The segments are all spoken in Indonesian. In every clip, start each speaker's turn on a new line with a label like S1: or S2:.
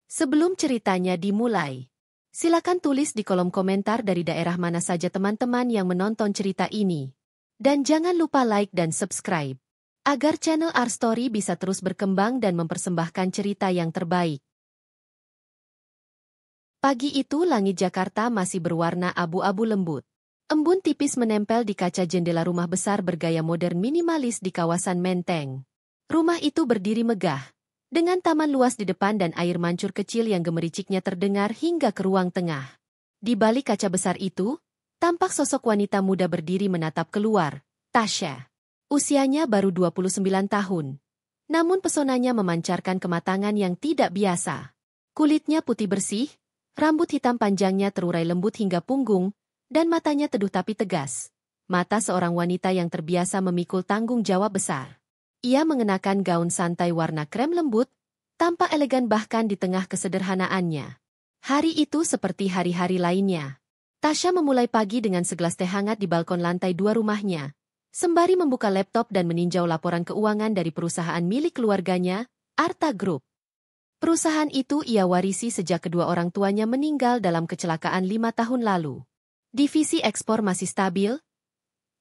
S1: Sebelum ceritanya dimulai, silakan tulis di kolom komentar dari daerah mana saja teman-teman yang menonton cerita ini. Dan jangan lupa like dan subscribe, agar channel Our Story bisa terus berkembang dan mempersembahkan cerita yang terbaik. Pagi itu langit Jakarta masih berwarna abu-abu lembut. Embun tipis menempel di kaca jendela rumah besar bergaya modern minimalis di kawasan Menteng. Rumah itu berdiri megah, dengan taman luas di depan dan air mancur kecil yang gemericiknya terdengar hingga ke ruang tengah. Di balik kaca besar itu, tampak sosok wanita muda berdiri menatap keluar, Tasya. Usianya baru 29 tahun. Namun pesonanya memancarkan kematangan yang tidak biasa. Kulitnya putih bersih, rambut hitam panjangnya terurai lembut hingga punggung, dan matanya teduh tapi tegas. Mata seorang wanita yang terbiasa memikul tanggung jawab besar. Ia mengenakan gaun santai warna krem lembut, tampak elegan bahkan di tengah kesederhanaannya. Hari itu seperti hari-hari lainnya. Tasya memulai pagi dengan segelas teh hangat di balkon lantai 2 rumahnya, sembari membuka laptop dan meninjau laporan keuangan dari perusahaan milik keluarganya, Arta Group. Perusahaan itu ia warisi sejak kedua orang tuanya meninggal dalam kecelakaan 5 tahun lalu. Divisi ekspor masih stabil,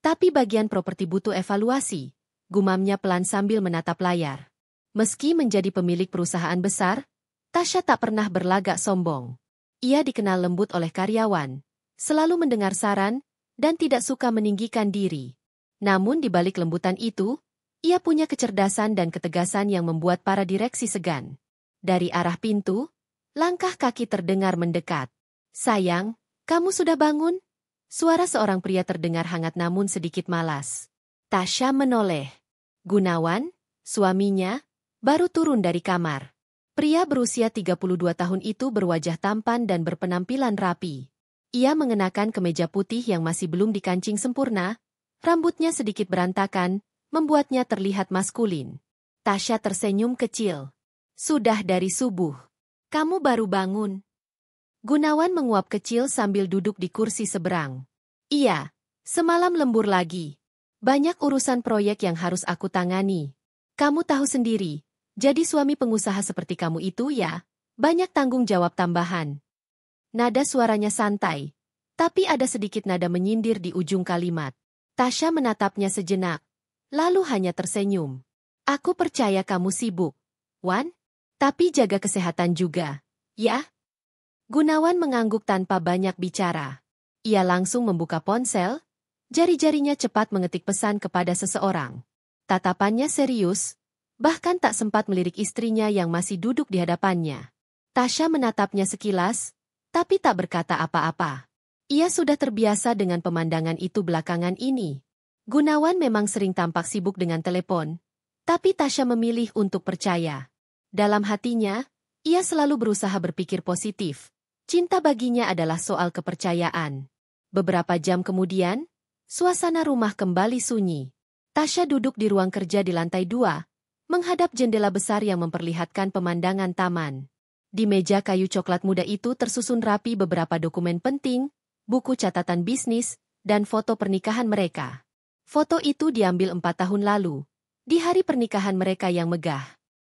S1: tapi bagian properti butuh evaluasi, gumamnya pelan sambil menatap layar. Meski menjadi pemilik perusahaan besar, Tasya tak pernah berlagak sombong. Ia dikenal lembut oleh karyawan, selalu mendengar saran, dan tidak suka meninggikan diri. Namun di balik lembutan itu, ia punya kecerdasan dan ketegasan yang membuat para direksi segan. Dari arah pintu, langkah kaki terdengar mendekat. "Sayang, kamu sudah bangun?" Suara seorang pria terdengar hangat namun sedikit malas. Tasya menoleh. Gunawan, suaminya, baru turun dari kamar. Pria berusia 32 tahun itu berwajah tampan dan berpenampilan rapi. Ia mengenakan kemeja putih yang masih belum dikancing sempurna, rambutnya sedikit berantakan, membuatnya terlihat maskulin. Tasya tersenyum kecil. "Sudah dari subuh. Kamu baru bangun?" Gunawan menguap kecil sambil duduk di kursi seberang. "Iya, semalam lembur lagi. Banyak urusan proyek yang harus aku tangani. Kamu tahu sendiri, jadi suami pengusaha seperti kamu itu ya, banyak tanggung jawab tambahan." Nada suaranya santai, tapi ada sedikit nada menyindir di ujung kalimat. Tasya menatapnya sejenak, lalu hanya tersenyum. "Aku percaya kamu sibuk, Wan, tapi jaga kesehatan juga, ya?" Gunawan mengangguk tanpa banyak bicara. Ia langsung membuka ponsel, jari-jarinya cepat mengetik pesan kepada seseorang. Tatapannya serius, bahkan tak sempat melirik istrinya yang masih duduk di hadapannya. Tasya menatapnya sekilas, tapi tak berkata apa-apa. Ia sudah terbiasa dengan pemandangan itu belakangan ini. Gunawan memang sering tampak sibuk dengan telepon, tapi Tasya memilih untuk percaya. Dalam hatinya, ia selalu berusaha berpikir positif. Cinta baginya adalah soal kepercayaan. Beberapa jam kemudian, suasana rumah kembali sunyi. Tasya duduk di ruang kerja di lantai 2, menghadap jendela besar yang memperlihatkan pemandangan taman. Di meja kayu coklat muda itu tersusun rapi beberapa dokumen penting, buku catatan bisnis, dan foto pernikahan mereka. Foto itu diambil 4 tahun lalu, di hari pernikahan mereka yang megah.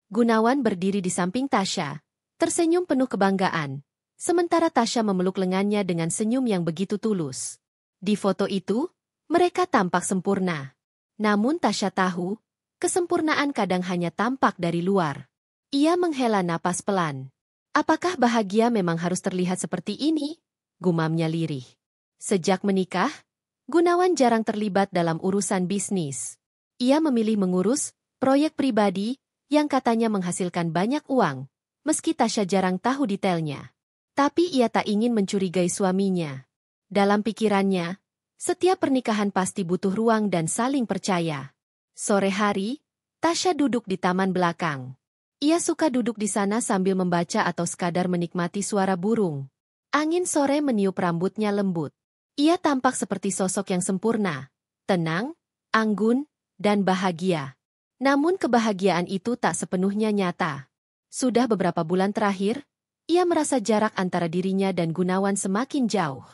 S1: Gunawan berdiri di samping Tasya, tersenyum penuh kebanggaan. Sementara Tasya memeluk lengannya dengan senyum yang begitu tulus. Di foto itu, mereka tampak sempurna. Namun Tasya tahu, kesempurnaan kadang hanya tampak dari luar. Ia menghela napas pelan. "Apakah bahagia memang harus terlihat seperti ini?" gumamnya lirih. Sejak menikah, Gunawan jarang terlibat dalam urusan bisnis. Ia memilih mengurus proyek pribadi yang katanya menghasilkan banyak uang, meski Tasya jarang tahu detailnya. Tapi ia tak ingin mencurigai suaminya. Dalam pikirannya, setiap pernikahan pasti butuh ruang dan saling percaya. Sore hari, Tasya duduk di taman belakang. Ia suka duduk di sana sambil membaca atau sekadar menikmati suara burung. Angin sore meniup rambutnya lembut. Ia tampak seperti sosok yang sempurna, tenang, anggun, dan bahagia. Namun kebahagiaan itu tak sepenuhnya nyata. Sudah beberapa bulan terakhir, ia merasa jarak antara dirinya dan Gunawan semakin jauh.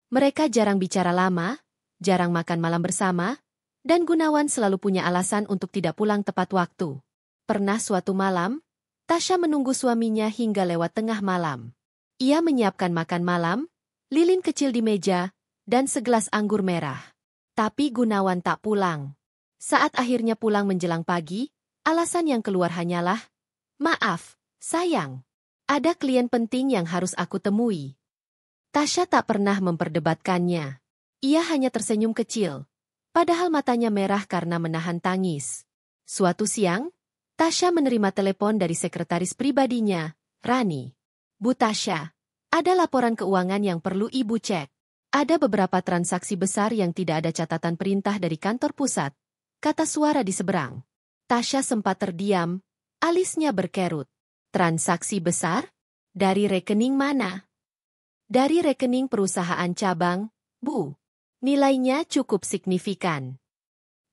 S1: Mereka jarang bicara lama, jarang makan malam bersama, dan Gunawan selalu punya alasan untuk tidak pulang tepat waktu. Pernah suatu malam, Tasya menunggu suaminya hingga lewat tengah malam. Ia menyiapkan makan malam, lilin kecil di meja, dan segelas anggur merah. Tapi Gunawan tak pulang. Saat akhirnya pulang menjelang pagi, alasan yang keluar hanyalah, "Maaf, sayang. Ada klien penting yang harus aku temui." Tasya tak pernah memperdebatkannya. Ia hanya tersenyum kecil, padahal matanya merah karena menahan tangis. Suatu siang, Tasya menerima telepon dari sekretaris pribadinya, Rani. "Bu Tasya, ada laporan keuangan yang perlu Ibu cek. Ada beberapa transaksi besar yang tidak ada catatan perintah dari kantor pusat," kata suara di seberang. Tasya sempat terdiam, alisnya berkerut. "Transaksi besar? Dari rekening mana?" "Dari rekening perusahaan cabang, Bu. Nilainya cukup signifikan."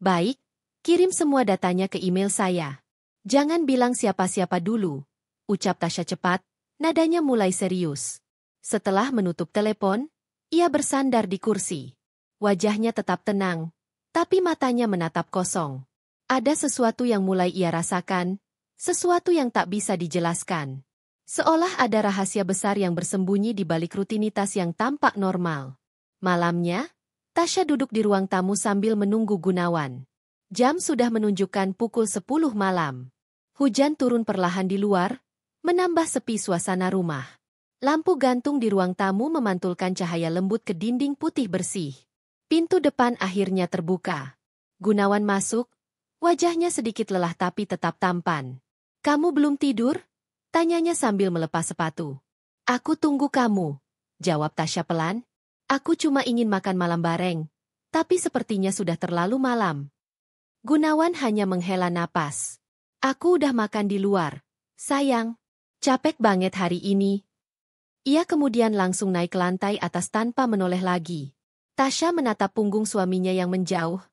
S1: "Baik, kirim semua datanya ke email saya. Jangan bilang siapa-siapa dulu," ucap Tasya cepat, nadanya mulai serius. Setelah menutup telepon, ia bersandar di kursi. Wajahnya tetap tenang, tapi matanya menatap kosong. Ada sesuatu yang mulai ia rasakan, sesuatu yang tak bisa dijelaskan. Seolah ada rahasia besar yang bersembunyi di balik rutinitas yang tampak normal. Malamnya, Tasya duduk di ruang tamu sambil menunggu Gunawan. Jam sudah menunjukkan pukul 10 malam. Hujan turun perlahan di luar, menambah sepi suasana rumah. Lampu gantung di ruang tamu memantulkan cahaya lembut ke dinding putih bersih. Pintu depan akhirnya terbuka. Gunawan masuk, wajahnya sedikit lelah tapi tetap tampan. "Kamu belum tidur?" tanyanya sambil melepas sepatu. "Aku tunggu kamu," jawab Tasya pelan. "Aku cuma ingin makan malam bareng, tapi sepertinya sudah terlalu malam." Gunawan hanya menghela napas. "Aku udah makan di luar, sayang. Capek banget hari ini." Ia kemudian langsung naik ke lantai atas tanpa menoleh lagi. Tasya menatap punggung suaminya yang menjauh,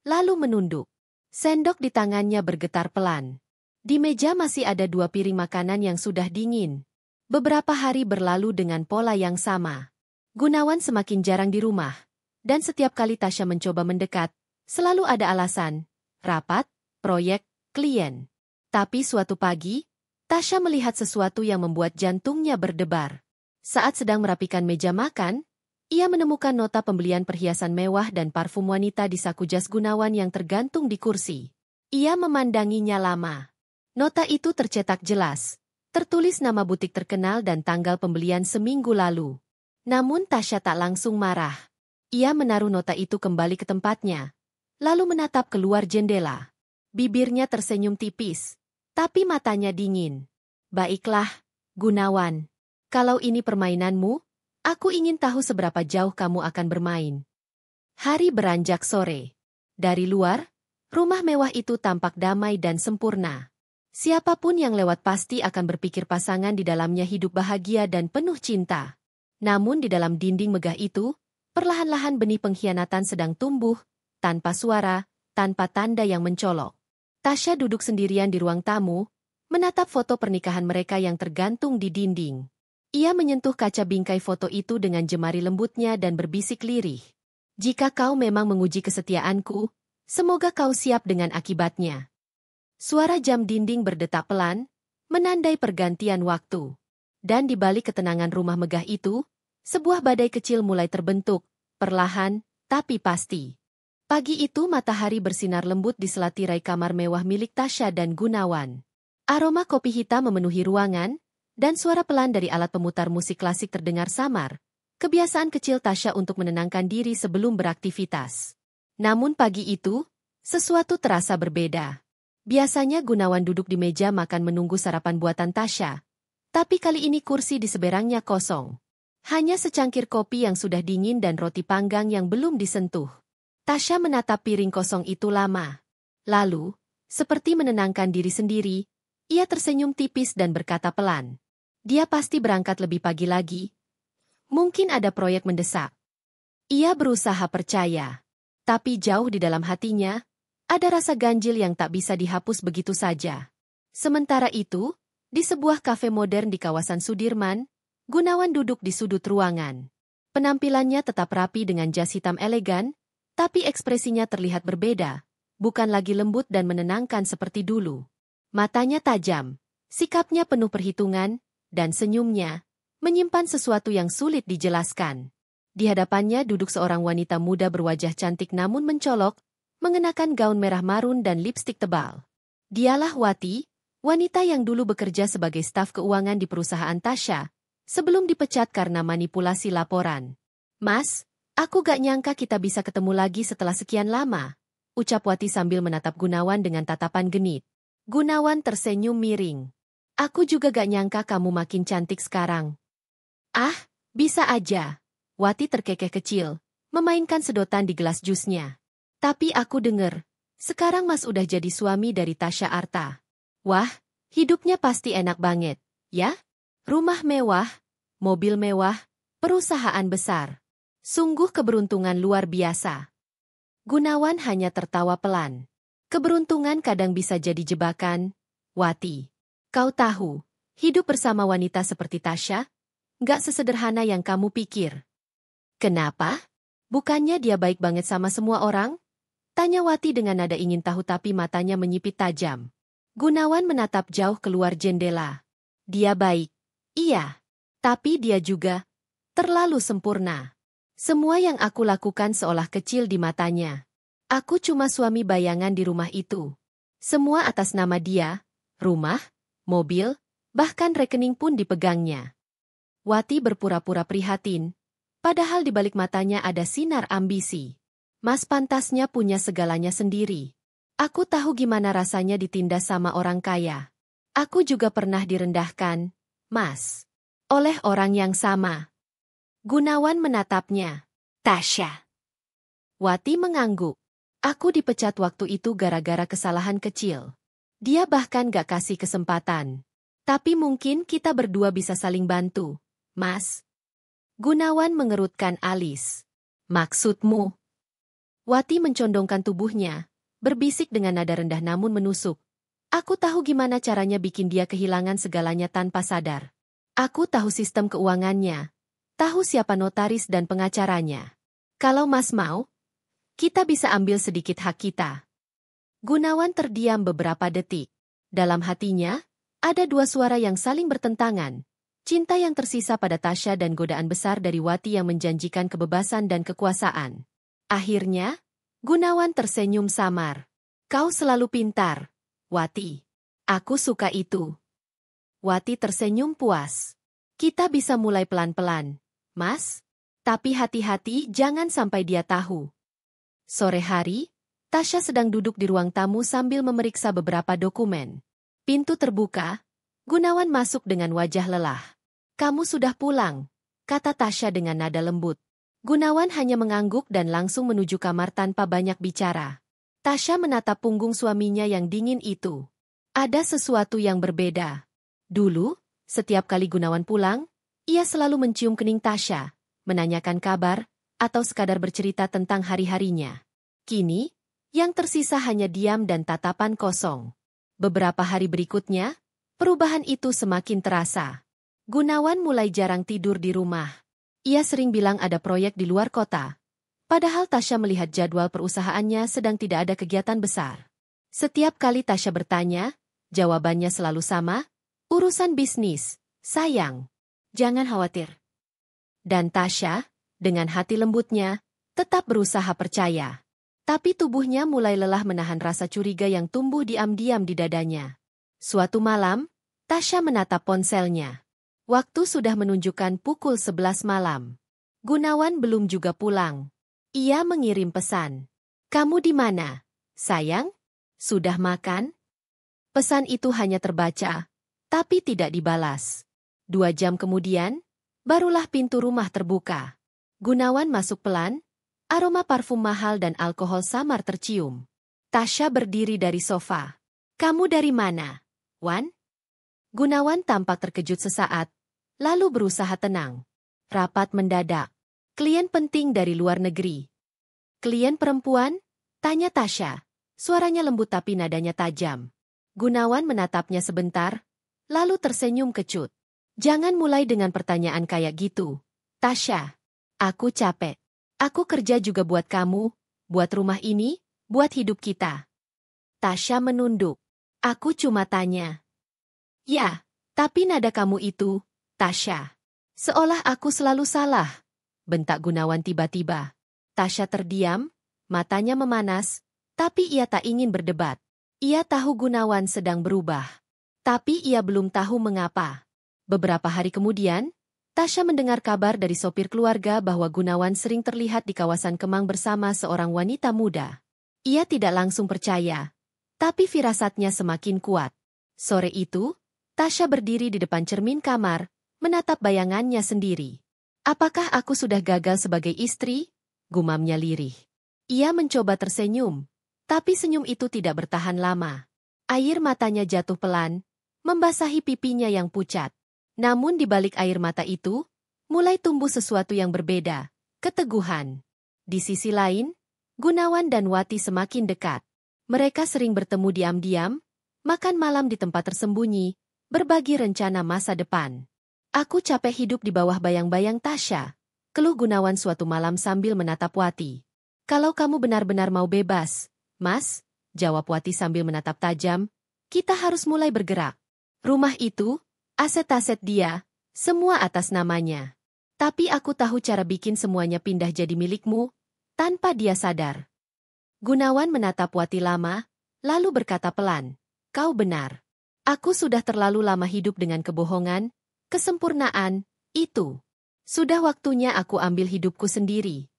S1: lalu menunduk. Sendok di tangannya bergetar pelan. Di meja masih ada 2 piring makanan yang sudah dingin. Beberapa hari berlalu dengan pola yang sama. Gunawan semakin jarang di rumah, dan setiap kali Tasya mencoba mendekat, selalu ada alasan, rapat, proyek, klien. Tapi suatu pagi, Tasya melihat sesuatu yang membuat jantungnya berdebar. Saat sedang merapikan meja makan, ia menemukan nota pembelian perhiasan mewah dan parfum wanita di saku jas Gunawan yang tergantung di kursi. Ia memandanginya lama. Nota itu tercetak jelas, tertulis nama butik terkenal dan tanggal pembelian seminggu lalu. Namun Tasya tak langsung marah. Ia menaruh nota itu kembali ke tempatnya, lalu menatap keluar jendela. Bibirnya tersenyum tipis, tapi matanya dingin. "Baiklah, Gunawan. Kalau ini permainanmu, aku ingin tahu seberapa jauh kamu akan bermain." Hari beranjak sore. Dari luar, rumah mewah itu tampak damai dan sempurna. Siapapun yang lewat pasti akan berpikir pasangan di dalamnya hidup bahagia dan penuh cinta. Namun di dalam dinding megah itu, perlahan-lahan benih pengkhianatan sedang tumbuh, tanpa suara, tanpa tanda yang mencolok. Tasya duduk sendirian di ruang tamu, menatap foto pernikahan mereka yang tergantung di dinding. Ia menyentuh kaca bingkai foto itu dengan jemari lembutnya dan berbisik lirih. "Jika kau memang menguji kesetiaanku, semoga kau siap dengan akibatnya." Suara jam dinding berdetak pelan, menandai pergantian waktu. Dan di balik ketenangan rumah megah itu, sebuah badai kecil mulai terbentuk, perlahan, tapi pasti. Pagi itu matahari bersinar lembut di sela tirai kamar mewah milik Tasya dan Gunawan. Aroma kopi hitam memenuhi ruangan, dan suara pelan dari alat pemutar musik klasik terdengar samar. Kebiasaan kecil Tasya untuk menenangkan diri sebelum beraktivitas. Namun pagi itu, sesuatu terasa berbeda. Biasanya Gunawan duduk di meja makan menunggu sarapan buatan Tasya. Tapi kali ini kursi di seberangnya kosong. Hanya secangkir kopi yang sudah dingin dan roti panggang yang belum disentuh. Tasya menatap piring kosong itu lama. Lalu, seperti menenangkan diri sendiri, ia tersenyum tipis dan berkata pelan. Dia pasti berangkat lebih pagi lagi. Mungkin ada proyek mendesak. Ia berusaha percaya. Tapi jauh di dalam hatinya, ada rasa ganjil yang tak bisa dihapus begitu saja. Sementara itu, di sebuah kafe modern di kawasan Sudirman, Gunawan duduk di sudut ruangan. Penampilannya tetap rapi dengan jas hitam elegan, tapi ekspresinya terlihat berbeda, bukan lagi lembut dan menenangkan seperti dulu. Matanya tajam, Sikapnya penuh perhitungan, dan senyumnya menyimpan sesuatu yang sulit dijelaskan. Di hadapannya duduk seorang wanita muda berwajah cantik namun mencolok, mengenakan gaun merah marun dan lipstik tebal. Dialah Wati, wanita yang dulu bekerja sebagai staf keuangan di perusahaan Tasya, sebelum dipecat karena manipulasi laporan. "Mas, aku gak nyangka kita bisa ketemu lagi setelah sekian lama," ucap Wati sambil menatap Gunawan dengan tatapan genit. Gunawan tersenyum miring. "Aku juga gak nyangka kamu makin cantik sekarang." "Ah, bisa aja." Wati terkekeh kecil, memainkan sedotan di gelas jusnya. "Tapi aku denger, sekarang Mas udah jadi suami dari Tasya Arta. Wah, hidupnya pasti enak banget, ya? Rumah mewah, mobil mewah, perusahaan besar. Sungguh keberuntungan luar biasa." Gunawan hanya tertawa pelan. "Keberuntungan kadang bisa jadi jebakan, Wati. Kau tahu, hidup bersama wanita seperti Tasya, nggak sesederhana yang kamu pikir." "Kenapa? Bukannya dia baik banget sama semua orang?" tanya Wati dengan nada ingin tahu tapi matanya menyipit tajam. Gunawan menatap jauh keluar jendela. "Dia baik. Iya. Tapi dia juga terlalu sempurna. Semua yang aku lakukan seolah kecil di matanya. Aku cuma suami bayangan di rumah itu. Semua atas nama dia, rumah, mobil, bahkan rekening pun dipegangnya." Wati berpura-pura prihatin, padahal di balik matanya ada sinar ambisi. "Mas pantasnya punya segalanya sendiri. Aku tahu gimana rasanya ditindas sama orang kaya. Aku juga pernah direndahkan, Mas, oleh orang yang sama." Gunawan menatapnya. "Tasya." Wati mengangguk. "Aku dipecat waktu itu gara-gara kesalahan kecil. Dia bahkan gak kasih kesempatan. Tapi mungkin kita berdua bisa saling bantu, Mas." Gunawan mengerutkan alis. "Maksudmu?" Wati mencondongkan tubuhnya, berbisik dengan nada rendah namun menusuk. "Aku tahu gimana caranya bikin dia kehilangan segalanya tanpa sadar. Aku tahu sistem keuangannya, tahu siapa notaris dan pengacaranya. Kalau Mas mau, kita bisa ambil sedikit hak kita." Gunawan terdiam beberapa detik. Dalam hatinya, ada dua suara yang saling bertentangan. Cinta yang tersisa pada Tasya dan godaan besar dari Wati yang menjanjikan kebebasan dan kekuasaan. Akhirnya, Gunawan tersenyum samar. "Kau selalu pintar, Wati. Aku suka itu." Wati tersenyum puas. "Kita bisa mulai pelan-pelan, Mas. Tapi hati-hati jangan sampai dia tahu." Sore hari, Tasya sedang duduk di ruang tamu sambil memeriksa beberapa dokumen. Pintu terbuka, Gunawan masuk dengan wajah lelah. "Kamu sudah pulang," kata Tasya dengan nada lembut. Gunawan hanya mengangguk dan langsung menuju kamar tanpa banyak bicara. Tasya menatap punggung suaminya yang dingin itu. Ada sesuatu yang berbeda. Dulu, setiap kali Gunawan pulang, ia selalu mencium kening Tasya, menanyakan kabar, atau sekadar bercerita tentang hari-harinya. Kini, yang tersisa hanya diam dan tatapan kosong. Beberapa hari berikutnya, perubahan itu semakin terasa. Gunawan mulai jarang tidur di rumah. Ia sering bilang ada proyek di luar kota. Padahal Tasya melihat jadwal perusahaannya sedang tidak ada kegiatan besar. Setiap kali Tasya bertanya, jawabannya selalu sama, "Urusan bisnis, sayang. Jangan khawatir." Dan Tasya, dengan hati lembutnya, tetap berusaha percaya. Tapi tubuhnya mulai lelah menahan rasa curiga yang tumbuh diam-diam di dadanya. Suatu malam, Tasya menatap ponselnya. Waktu sudah menunjukkan pukul 11 malam. Gunawan belum juga pulang. Ia mengirim pesan. "Kamu di mana, sayang? Sudah makan?" Pesan itu hanya terbaca, tapi tidak dibalas. 2 jam kemudian, barulah pintu rumah terbuka. Gunawan masuk pelan, aroma parfum mahal dan alkohol samar tercium. Tasya berdiri dari sofa. "Kamu dari mana, Wan?" Gunawan tampak terkejut sesaat, lalu berusaha tenang. "Rapat mendadak. Klien penting dari luar negeri." "Klien perempuan?" tanya Tasya. Suaranya lembut tapi nadanya tajam. Gunawan menatapnya sebentar, lalu tersenyum kecut. "Jangan mulai dengan pertanyaan kayak gitu, Tasya. Aku capek. Aku kerja juga buat kamu, buat rumah ini, buat hidup kita." Tasya menunduk. "Aku cuma tanya." Ya, tapi nada kamu itu, Tasya. Seolah aku selalu salah, bentak Gunawan tiba-tiba. Tasya terdiam, matanya memanas, tapi ia tak ingin berdebat. Ia tahu Gunawan sedang berubah. Tapi ia belum tahu mengapa. Beberapa hari kemudian, Tasya mendengar kabar dari sopir keluarga bahwa Gunawan sering terlihat di kawasan Kemang bersama seorang wanita muda. Ia tidak langsung percaya, tapi firasatnya semakin kuat. Sore itu, Tasya berdiri di depan cermin kamar, menatap bayangannya sendiri. Apakah aku sudah gagal sebagai istri? Gumamnya lirih. Ia mencoba tersenyum, tapi senyum itu tidak bertahan lama. Air matanya jatuh pelan, membasahi pipinya yang pucat. Namun di balik air mata itu, mulai tumbuh sesuatu yang berbeda, keteguhan. Di sisi lain, Gunawan dan Wati semakin dekat. Mereka sering bertemu diam-diam, makan malam di tempat tersembunyi, berbagi rencana masa depan. Aku capek hidup di bawah bayang-bayang Tasya, keluh Gunawan suatu malam sambil menatap Wati. Kalau kamu benar-benar mau bebas, Mas, jawab Wati sambil menatap tajam, kita harus mulai bergerak. Rumah itu, aset-aset dia, semua atas namanya. Tapi aku tahu cara bikin semuanya pindah jadi milikmu, tanpa dia sadar. Gunawan menatap Wati lama, lalu berkata pelan, kau benar. Aku sudah terlalu lama hidup dengan kebohongan, kesempurnaan, itu. Sudah waktunya aku ambil hidupku sendiri.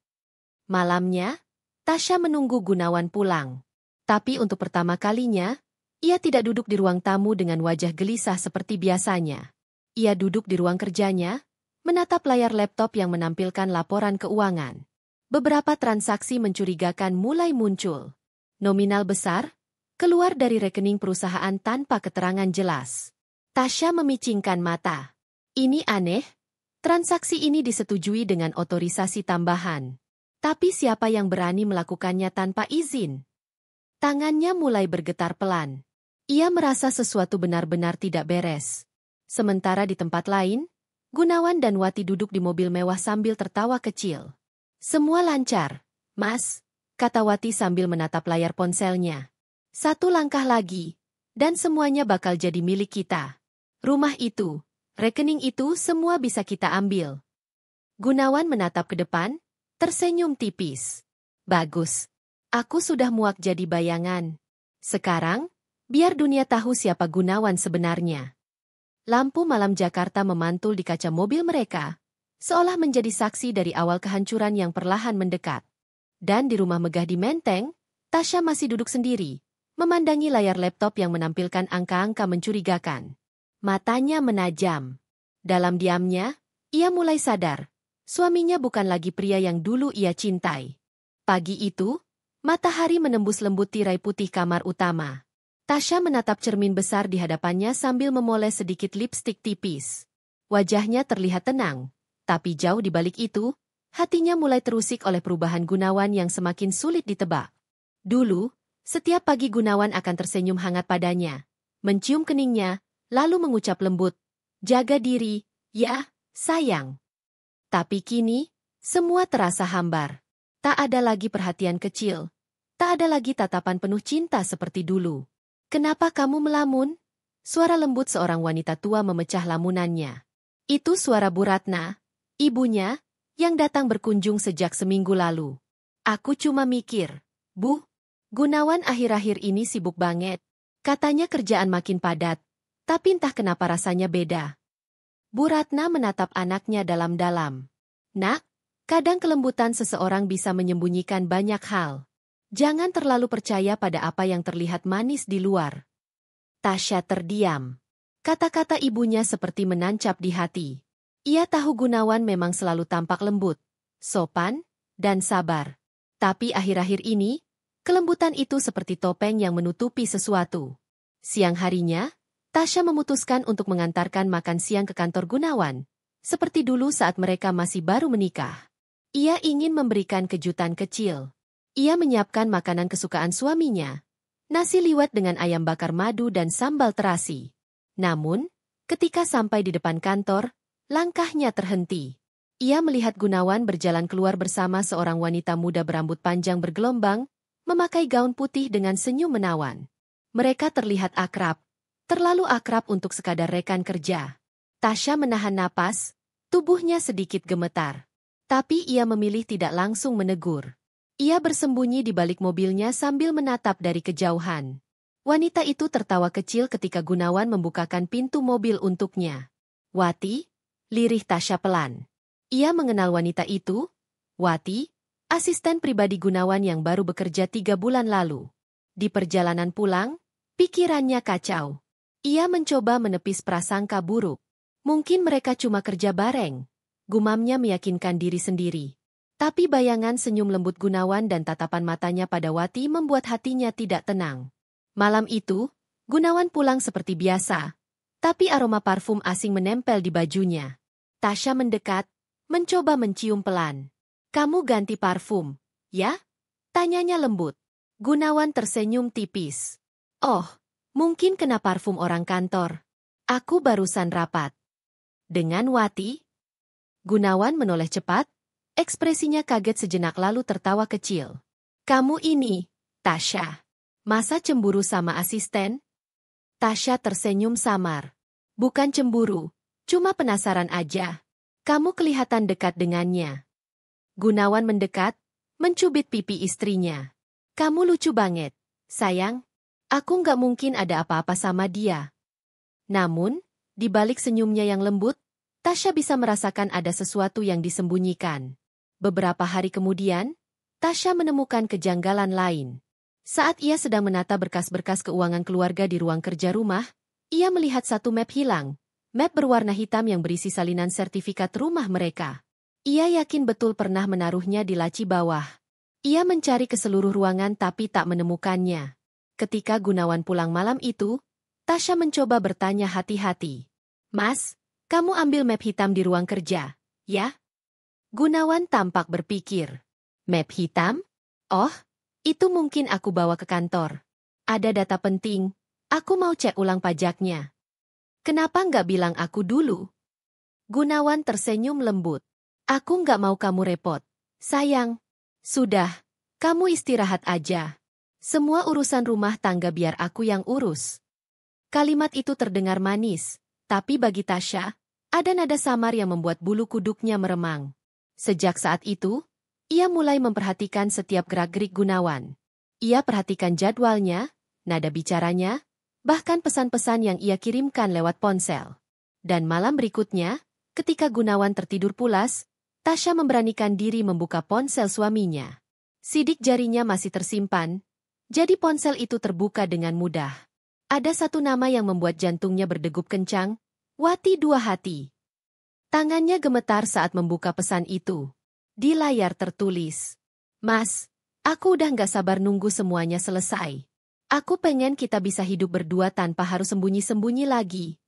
S1: Malamnya, Tasya menunggu Gunawan pulang. Tapi untuk pertama kalinya, ia tidak duduk di ruang tamu dengan wajah gelisah seperti biasanya. Ia duduk di ruang kerjanya, menatap layar laptop yang menampilkan laporan keuangan. Beberapa transaksi mencurigakan mulai muncul. Nominal besar, keluar dari rekening perusahaan tanpa keterangan jelas. Tasya memicingkan mata. Ini aneh, transaksi ini disetujui dengan otorisasi tambahan. Tapi siapa yang berani melakukannya tanpa izin? Tangannya mulai bergetar pelan. Ia merasa sesuatu benar-benar tidak beres. Sementara di tempat lain, Gunawan dan Wati duduk di mobil mewah sambil tertawa kecil. Semua lancar, Mas, kata Wati sambil menatap layar ponselnya. Satu langkah lagi, dan semuanya bakal jadi milik kita. Rumah itu, rekening itu semua bisa kita ambil. Gunawan menatap ke depan, tersenyum tipis. Bagus. Aku sudah muak jadi bayangan. Sekarang, biar dunia tahu siapa Gunawan sebenarnya. Lampu malam Jakarta memantul di kaca mobil mereka, seolah menjadi saksi dari awal kehancuran yang perlahan mendekat. Dan di rumah megah di Menteng, Tasya masih duduk sendiri, memandangi layar laptop yang menampilkan angka-angka mencurigakan. Matanya menajam. Dalam diamnya, ia mulai sadar, suaminya bukan lagi pria yang dulu ia cintai. Pagi itu, matahari menembus lembut tirai putih kamar utama. Tasya menatap cermin besar di hadapannya sambil memoles sedikit lipstik tipis. Wajahnya terlihat tenang, tapi jauh di balik itu, hatinya mulai terusik oleh perubahan Gunawan yang semakin sulit ditebak. Dulu, setiap pagi Gunawan akan tersenyum hangat padanya, mencium keningnya, lalu mengucap lembut, jaga diri, ya, sayang. Tapi kini, semua terasa hambar. Tak ada lagi perhatian kecil. Tak ada lagi tatapan penuh cinta seperti dulu. Kenapa kamu melamun? Suara lembut seorang wanita tua memecah lamunannya. Itu suara Bu Ratna, ibunya, yang datang berkunjung sejak seminggu lalu. Aku cuma mikir, Bu, Gunawan akhir-akhir ini sibuk banget. Katanya kerjaan makin padat, tapi entah kenapa rasanya beda. Bu Ratna menatap anaknya dalam-dalam. Nak, kadang kelembutan seseorang bisa menyembunyikan banyak hal. Jangan terlalu percaya pada apa yang terlihat manis di luar. Tasya terdiam. Kata-kata ibunya seperti menancap di hati. Ia tahu Gunawan memang selalu tampak lembut, sopan, dan sabar. Tapi akhir-akhir ini, kelembutan itu seperti topeng yang menutupi sesuatu. Siang harinya, Tasya memutuskan untuk mengantarkan makan siang ke kantor Gunawan, seperti dulu saat mereka masih baru menikah. Ia ingin memberikan kejutan kecil. Ia menyiapkan makanan kesukaan suaminya, nasi liwet dengan ayam bakar madu dan sambal terasi. Namun, ketika sampai di depan kantor, langkahnya terhenti. Ia melihat Gunawan berjalan keluar bersama seorang wanita muda berambut panjang bergelombang, memakai gaun putih dengan senyum menawan. Mereka terlihat akrab, Terlalu akrab untuk sekadar rekan kerja. Tasya menahan napas, tubuhnya sedikit gemetar. Tapi ia memilih tidak langsung menegur. Ia bersembunyi di balik mobilnya sambil menatap dari kejauhan. Wanita itu tertawa kecil ketika Gunawan membukakan pintu mobil untuknya. "Wati?" lirih Tasya pelan. Ia mengenal wanita itu. Wati, asisten pribadi Gunawan yang baru bekerja 3 bulan lalu. Di perjalanan pulang, pikirannya kacau. Ia mencoba menepis prasangka buruk. Mungkin mereka cuma kerja bareng. Gumamnya meyakinkan diri sendiri. Tapi bayangan senyum lembut Gunawan dan tatapan matanya pada Wati membuat hatinya tidak tenang. Malam itu, Gunawan pulang seperti biasa. Tapi aroma parfum asing menempel di bajunya. Tasya mendekat, mencoba mencium pelan. "Kamu ganti parfum, ya?" tanyanya lembut. Gunawan tersenyum tipis. "Oh, mungkin kena parfum orang kantor. Aku barusan rapat." Dengan Wati? Gunawan menoleh cepat, ekspresinya kaget sejenak lalu tertawa kecil. "Kamu ini, Tasya. Masa cemburu sama asisten?" Tasya tersenyum samar. "Bukan cemburu, cuma penasaran aja. Kamu kelihatan dekat dengannya." Gunawan mendekat, mencubit pipi istrinya. "Kamu lucu banget, sayang. Aku nggak mungkin ada apa-apa sama dia." Namun, di balik senyumnya yang lembut, Tasya bisa merasakan ada sesuatu yang disembunyikan. Beberapa hari kemudian, Tasya menemukan kejanggalan lain. Saat ia sedang menata berkas-berkas keuangan keluarga di ruang kerja rumah, ia melihat satu map hilang. Map berwarna hitam yang berisi salinan sertifikat rumah mereka. Ia yakin betul pernah menaruhnya di laci bawah. Ia mencari ke seluruh ruangan tapi tak menemukannya. Ketika Gunawan pulang malam itu, Tasya mencoba bertanya hati-hati. "Mas, kamu ambil map hitam di ruang kerja, ya?" Gunawan tampak berpikir. "Map hitam? Oh, itu mungkin aku bawa ke kantor. Ada data penting, aku mau cek ulang pajaknya." "Kenapa nggak bilang aku dulu?" Gunawan tersenyum lembut. "Aku nggak mau kamu repot, sayang. Sudah, kamu istirahat aja. Semua urusan rumah tangga biar aku yang urus." Kalimat itu terdengar manis, tapi bagi Tasya, ada nada samar yang membuat bulu kuduknya meremang. Sejak saat itu, ia mulai memperhatikan setiap gerak-gerik Gunawan. Ia perhatikan jadwalnya, nada bicaranya, bahkan pesan-pesan yang ia kirimkan lewat ponsel. Dan malam berikutnya, ketika Gunawan tertidur pulas, Tasya memberanikan diri membuka ponsel suaminya. Sidik jarinya masih tersimpan, jadi ponsel itu terbuka dengan mudah. Ada satu nama yang membuat jantungnya berdegup kencang, Wati Dua Hati. Tangannya gemetar saat membuka pesan itu. Di layar tertulis, "Mas, aku udah nggak sabar nunggu semuanya selesai. Aku pengen kita bisa hidup berdua tanpa harus sembunyi-sembunyi lagi."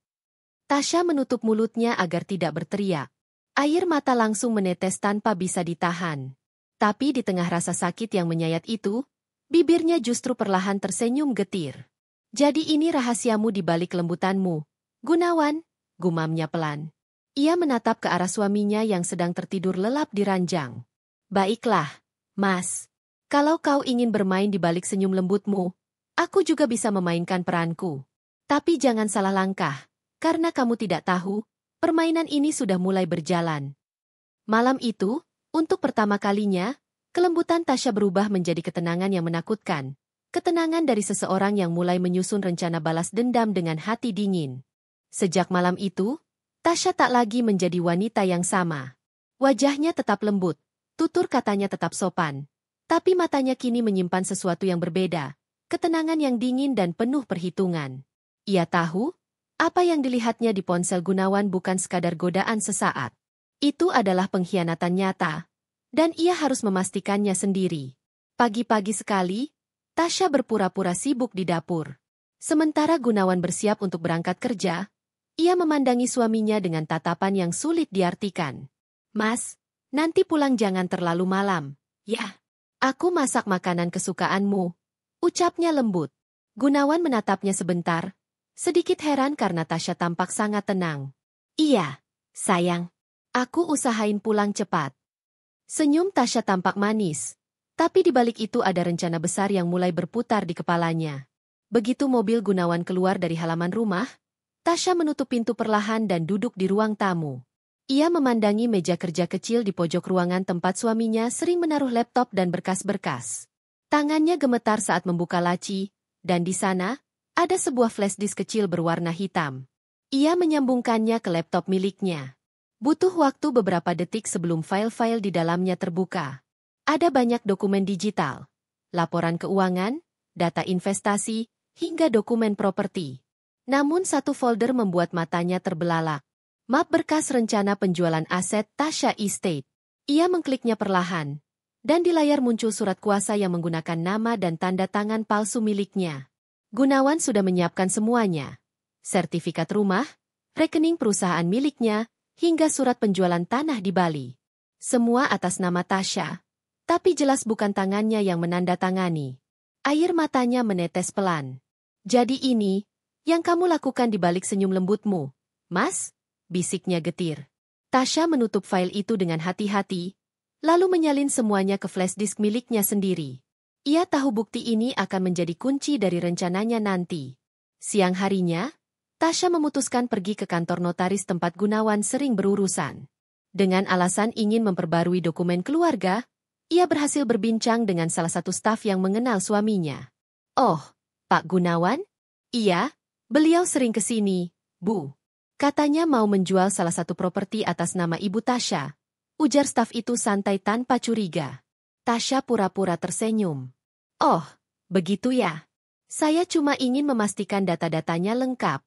S1: Tasya menutup mulutnya agar tidak berteriak. Air mata langsung menetes tanpa bisa ditahan. Tapi di tengah rasa sakit yang menyayat itu, bibirnya justru perlahan tersenyum getir. "Jadi ini rahasiamu di balik kelembutanmu, Gunawan," gumamnya pelan. Ia menatap ke arah suaminya yang sedang tertidur lelap di ranjang. "Baiklah, Mas. Kalau kau ingin bermain di balik senyum lembutmu, aku juga bisa memainkan peranku. Tapi jangan salah langkah, karena kamu tidak tahu, permainan ini sudah mulai berjalan." Malam itu, untuk pertama kalinya, kelembutan Tasya berubah menjadi ketenangan yang menakutkan. Ketenangan dari seseorang yang mulai menyusun rencana balas dendam dengan hati dingin. Sejak malam itu, Tasya tak lagi menjadi wanita yang sama. Wajahnya tetap lembut, tutur katanya tetap sopan. Tapi matanya kini menyimpan sesuatu yang berbeda, ketenangan yang dingin dan penuh perhitungan. Ia tahu, apa yang dilihatnya di ponsel Gunawan bukan sekadar godaan sesaat. Itu adalah pengkhianatan nyata, dan ia harus memastikannya sendiri. Pagi-pagi sekali, Tasya berpura-pura sibuk di dapur. Sementara Gunawan bersiap untuk berangkat kerja, ia memandangi suaminya dengan tatapan yang sulit diartikan. "Mas, nanti pulang jangan terlalu malam, ya? Aku masak makanan kesukaanmu," ucapnya lembut. Gunawan menatapnya sebentar, sedikit heran karena Tasya tampak sangat tenang. "Iya, sayang. Aku usahain pulang cepat." Senyum Tasya tampak manis. Tapi di balik itu ada rencana besar yang mulai berputar di kepalanya. Begitu mobil Gunawan keluar dari halaman rumah, Tasya menutup pintu perlahan dan duduk di ruang tamu. Ia memandangi meja kerja kecil di pojok ruangan tempat suaminya sering menaruh laptop dan berkas-berkas. Tangannya gemetar saat membuka laci, dan di sana, ada sebuah flash disk kecil berwarna hitam. Ia menyambungkannya ke laptop miliknya. Butuh waktu beberapa detik sebelum file-file di dalamnya terbuka. Ada banyak dokumen digital, laporan keuangan, data investasi, hingga dokumen properti. Namun satu folder membuat matanya terbelalak. Map berkas rencana penjualan aset Tasya Estate. Ia mengkliknya perlahan, dan di layar muncul surat kuasa yang menggunakan nama dan tanda tangan palsu miliknya. Gunawan sudah menyiapkan semuanya. Sertifikat rumah, rekening perusahaan miliknya, hingga surat penjualan tanah di Bali. Semua atas nama Tasya, tapi jelas bukan tangannya yang menandatangani. Air matanya menetes pelan. Jadi ini yang kamu lakukan di balik senyum lembutmu, Mas? Bisiknya getir. Tasya menutup file itu dengan hati-hati, lalu menyalin semuanya ke flash disk miliknya sendiri. Ia tahu bukti ini akan menjadi kunci dari rencananya nanti. Siang harinya, Tasya memutuskan pergi ke kantor notaris tempat Gunawan sering berurusan. Dengan alasan ingin memperbarui dokumen keluarga, ia berhasil berbincang dengan salah satu staf yang mengenal suaminya. Oh, Pak Gunawan? Iya, beliau sering ke sini, Bu. Katanya mau menjual salah satu properti atas nama Ibu Tasya. Ujar staf itu santai tanpa curiga. Tasya pura-pura tersenyum. Oh, begitu ya. Saya cuma ingin memastikan data-datanya lengkap.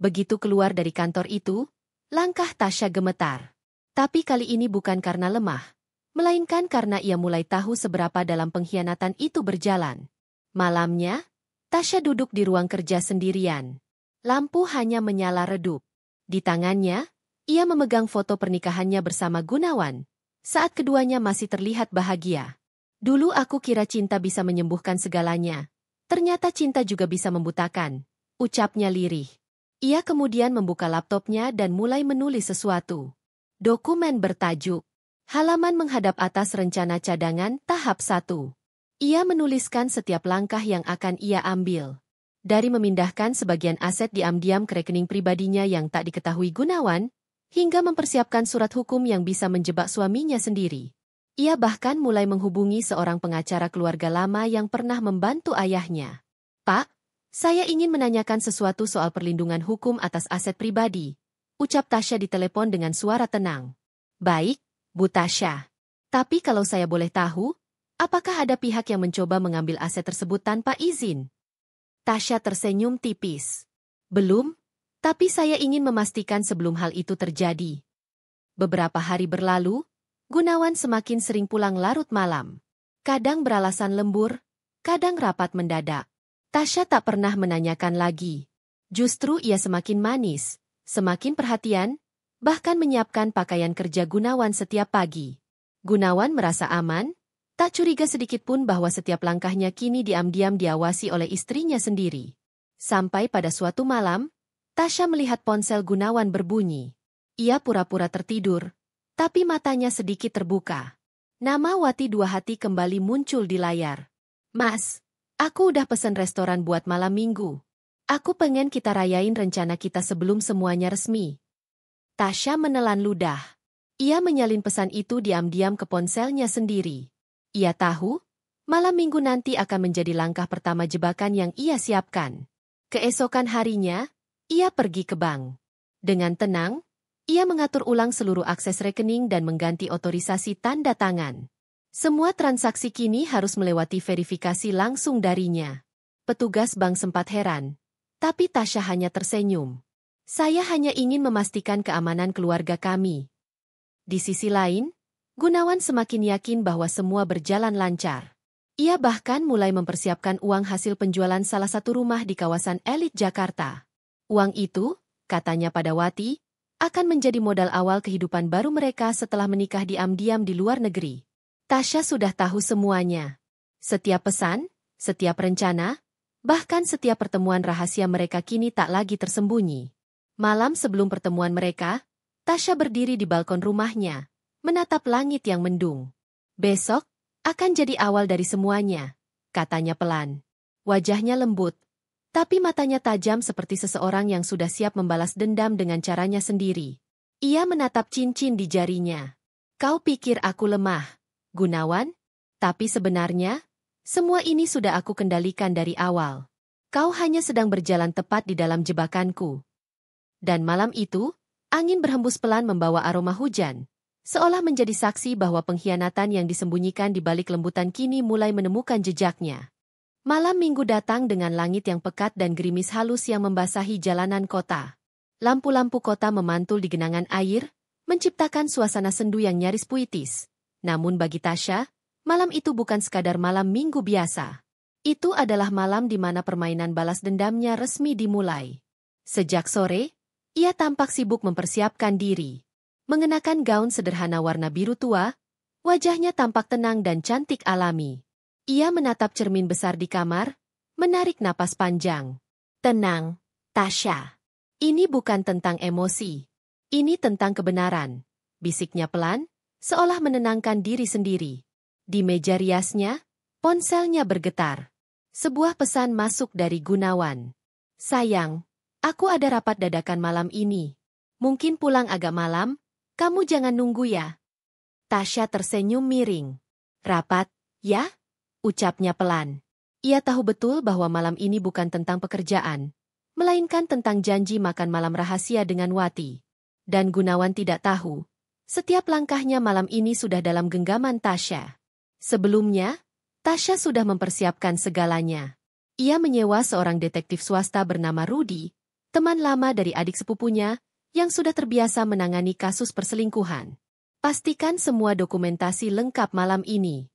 S1: Begitu keluar dari kantor itu, langkah Tasya gemetar. Tapi kali ini bukan karena lemah, melainkan karena ia mulai tahu seberapa dalam pengkhianatan itu berjalan. Malamnya, Tasya duduk di ruang kerja sendirian. Lampu hanya menyala redup. Di tangannya, ia memegang foto pernikahannya bersama Gunawan. Saat keduanya masih terlihat bahagia. Dulu aku kira cinta bisa menyembuhkan segalanya. Ternyata cinta juga bisa membutakan, ucapnya lirih. Ia kemudian membuka laptopnya dan mulai menulis sesuatu. Dokumen bertajuk, Halaman menghadap atas rencana cadangan tahap 1. Ia menuliskan setiap langkah yang akan ia ambil. Dari memindahkan sebagian aset diam-diam ke rekening pribadinya yang tak diketahui Gunawan, hingga mempersiapkan surat hukum yang bisa menjebak suaminya sendiri. Ia bahkan mulai menghubungi seorang pengacara keluarga lama yang pernah membantu ayahnya. Pak, saya ingin menanyakan sesuatu soal perlindungan hukum atas aset pribadi, ucap Tasya di telepon dengan suara tenang. Baik, Bu Tasya. Tapi kalau saya boleh tahu, apakah ada pihak yang mencoba mengambil aset tersebut tanpa izin? Tasya tersenyum tipis. Belum, tapi saya ingin memastikan sebelum hal itu terjadi. Beberapa hari berlalu, Gunawan semakin sering pulang larut malam. Kadang beralasan lembur, kadang rapat mendadak. Tasya tak pernah menanyakan lagi. Justru ia semakin manis, semakin perhatian, bahkan menyiapkan pakaian kerja Gunawan setiap pagi. Gunawan merasa aman, tak curiga sedikitpun bahwa setiap langkahnya kini diam-diam diawasi oleh istrinya sendiri. Sampai pada suatu malam, Tasya melihat ponsel Gunawan berbunyi. Ia pura-pura tertidur, tapi matanya sedikit terbuka. Nama Wati Dua Hati kembali muncul di layar. Mas, aku udah pesen restoran buat malam minggu. Aku pengen kita rayain rencana kita sebelum semuanya resmi. Tasya menelan ludah. Ia menyalin pesan itu diam-diam ke ponselnya sendiri. Ia tahu, malam minggu nanti akan menjadi langkah pertama jebakan yang ia siapkan. Keesokan harinya, ia pergi ke bank. Dengan tenang, ia mengatur ulang seluruh akses rekening dan mengganti otorisasi tanda tangan. Semua transaksi kini harus melewati verifikasi langsung darinya. Petugas bank sempat heran, tapi Tasya hanya tersenyum. Saya hanya ingin memastikan keamanan keluarga kami. Di sisi lain, Gunawan semakin yakin bahwa semua berjalan lancar. Ia bahkan mulai mempersiapkan uang hasil penjualan salah satu rumah di kawasan elit Jakarta. Uang itu, katanya pada Wati, akan menjadi modal awal kehidupan baru mereka setelah menikah diam-diam di luar negeri. Tasya sudah tahu semuanya. Setiap pesan, setiap rencana, bahkan setiap pertemuan rahasia mereka kini tak lagi tersembunyi. Malam sebelum pertemuan mereka, Tasya berdiri di balkon rumahnya, menatap langit yang mendung. Besok, akan jadi awal dari semuanya, katanya pelan. Wajahnya lembut, Tapi matanya tajam seperti seseorang yang sudah siap membalas dendam dengan caranya sendiri. Ia menatap cincin di jarinya. Kau pikir aku lemah, Gunawan? Tapi sebenarnya, semua ini sudah aku kendalikan dari awal. Kau hanya sedang berjalan tepat di dalam jebakanku. Dan malam itu, angin berhembus pelan membawa aroma hujan, seolah menjadi saksi bahwa pengkhianatan yang disembunyikan di balik lembutan kini mulai menemukan jejaknya. Malam minggu datang dengan langit yang pekat dan gerimis halus yang membasahi jalanan kota. Lampu-lampu kota memantul di genangan air, menciptakan suasana sendu yang nyaris puitis. Namun bagi Tasya, malam itu bukan sekadar malam minggu biasa. Itu adalah malam di mana permainan balas dendamnya resmi dimulai. Sejak sore, ia tampak sibuk mempersiapkan diri. Mengenakan gaun sederhana warna biru tua, wajahnya tampak tenang dan cantik alami. Ia menatap cermin besar di kamar, menarik napas panjang. Tenang, Tasya. Ini bukan tentang emosi. Ini tentang kebenaran. Bisiknya pelan, seolah menenangkan diri sendiri. Di meja riasnya, ponselnya bergetar. Sebuah pesan masuk dari Gunawan. Sayang, aku ada rapat dadakan malam ini. Mungkin pulang agak malam, kamu jangan nunggu ya. Tasya tersenyum miring. Rapat, ya? Ucapnya pelan. Ia tahu betul bahwa malam ini bukan tentang pekerjaan, melainkan tentang janji makan malam rahasia dengan Wati. Dan Gunawan tidak tahu, setiap langkahnya malam ini sudah dalam genggaman Tasya. Sebelumnya, Tasya sudah mempersiapkan segalanya. Ia menyewa seorang detektif swasta bernama Rudy, teman lama dari adik sepupunya, yang sudah terbiasa menangani kasus perselingkuhan. Pastikan semua dokumentasi lengkap malam ini.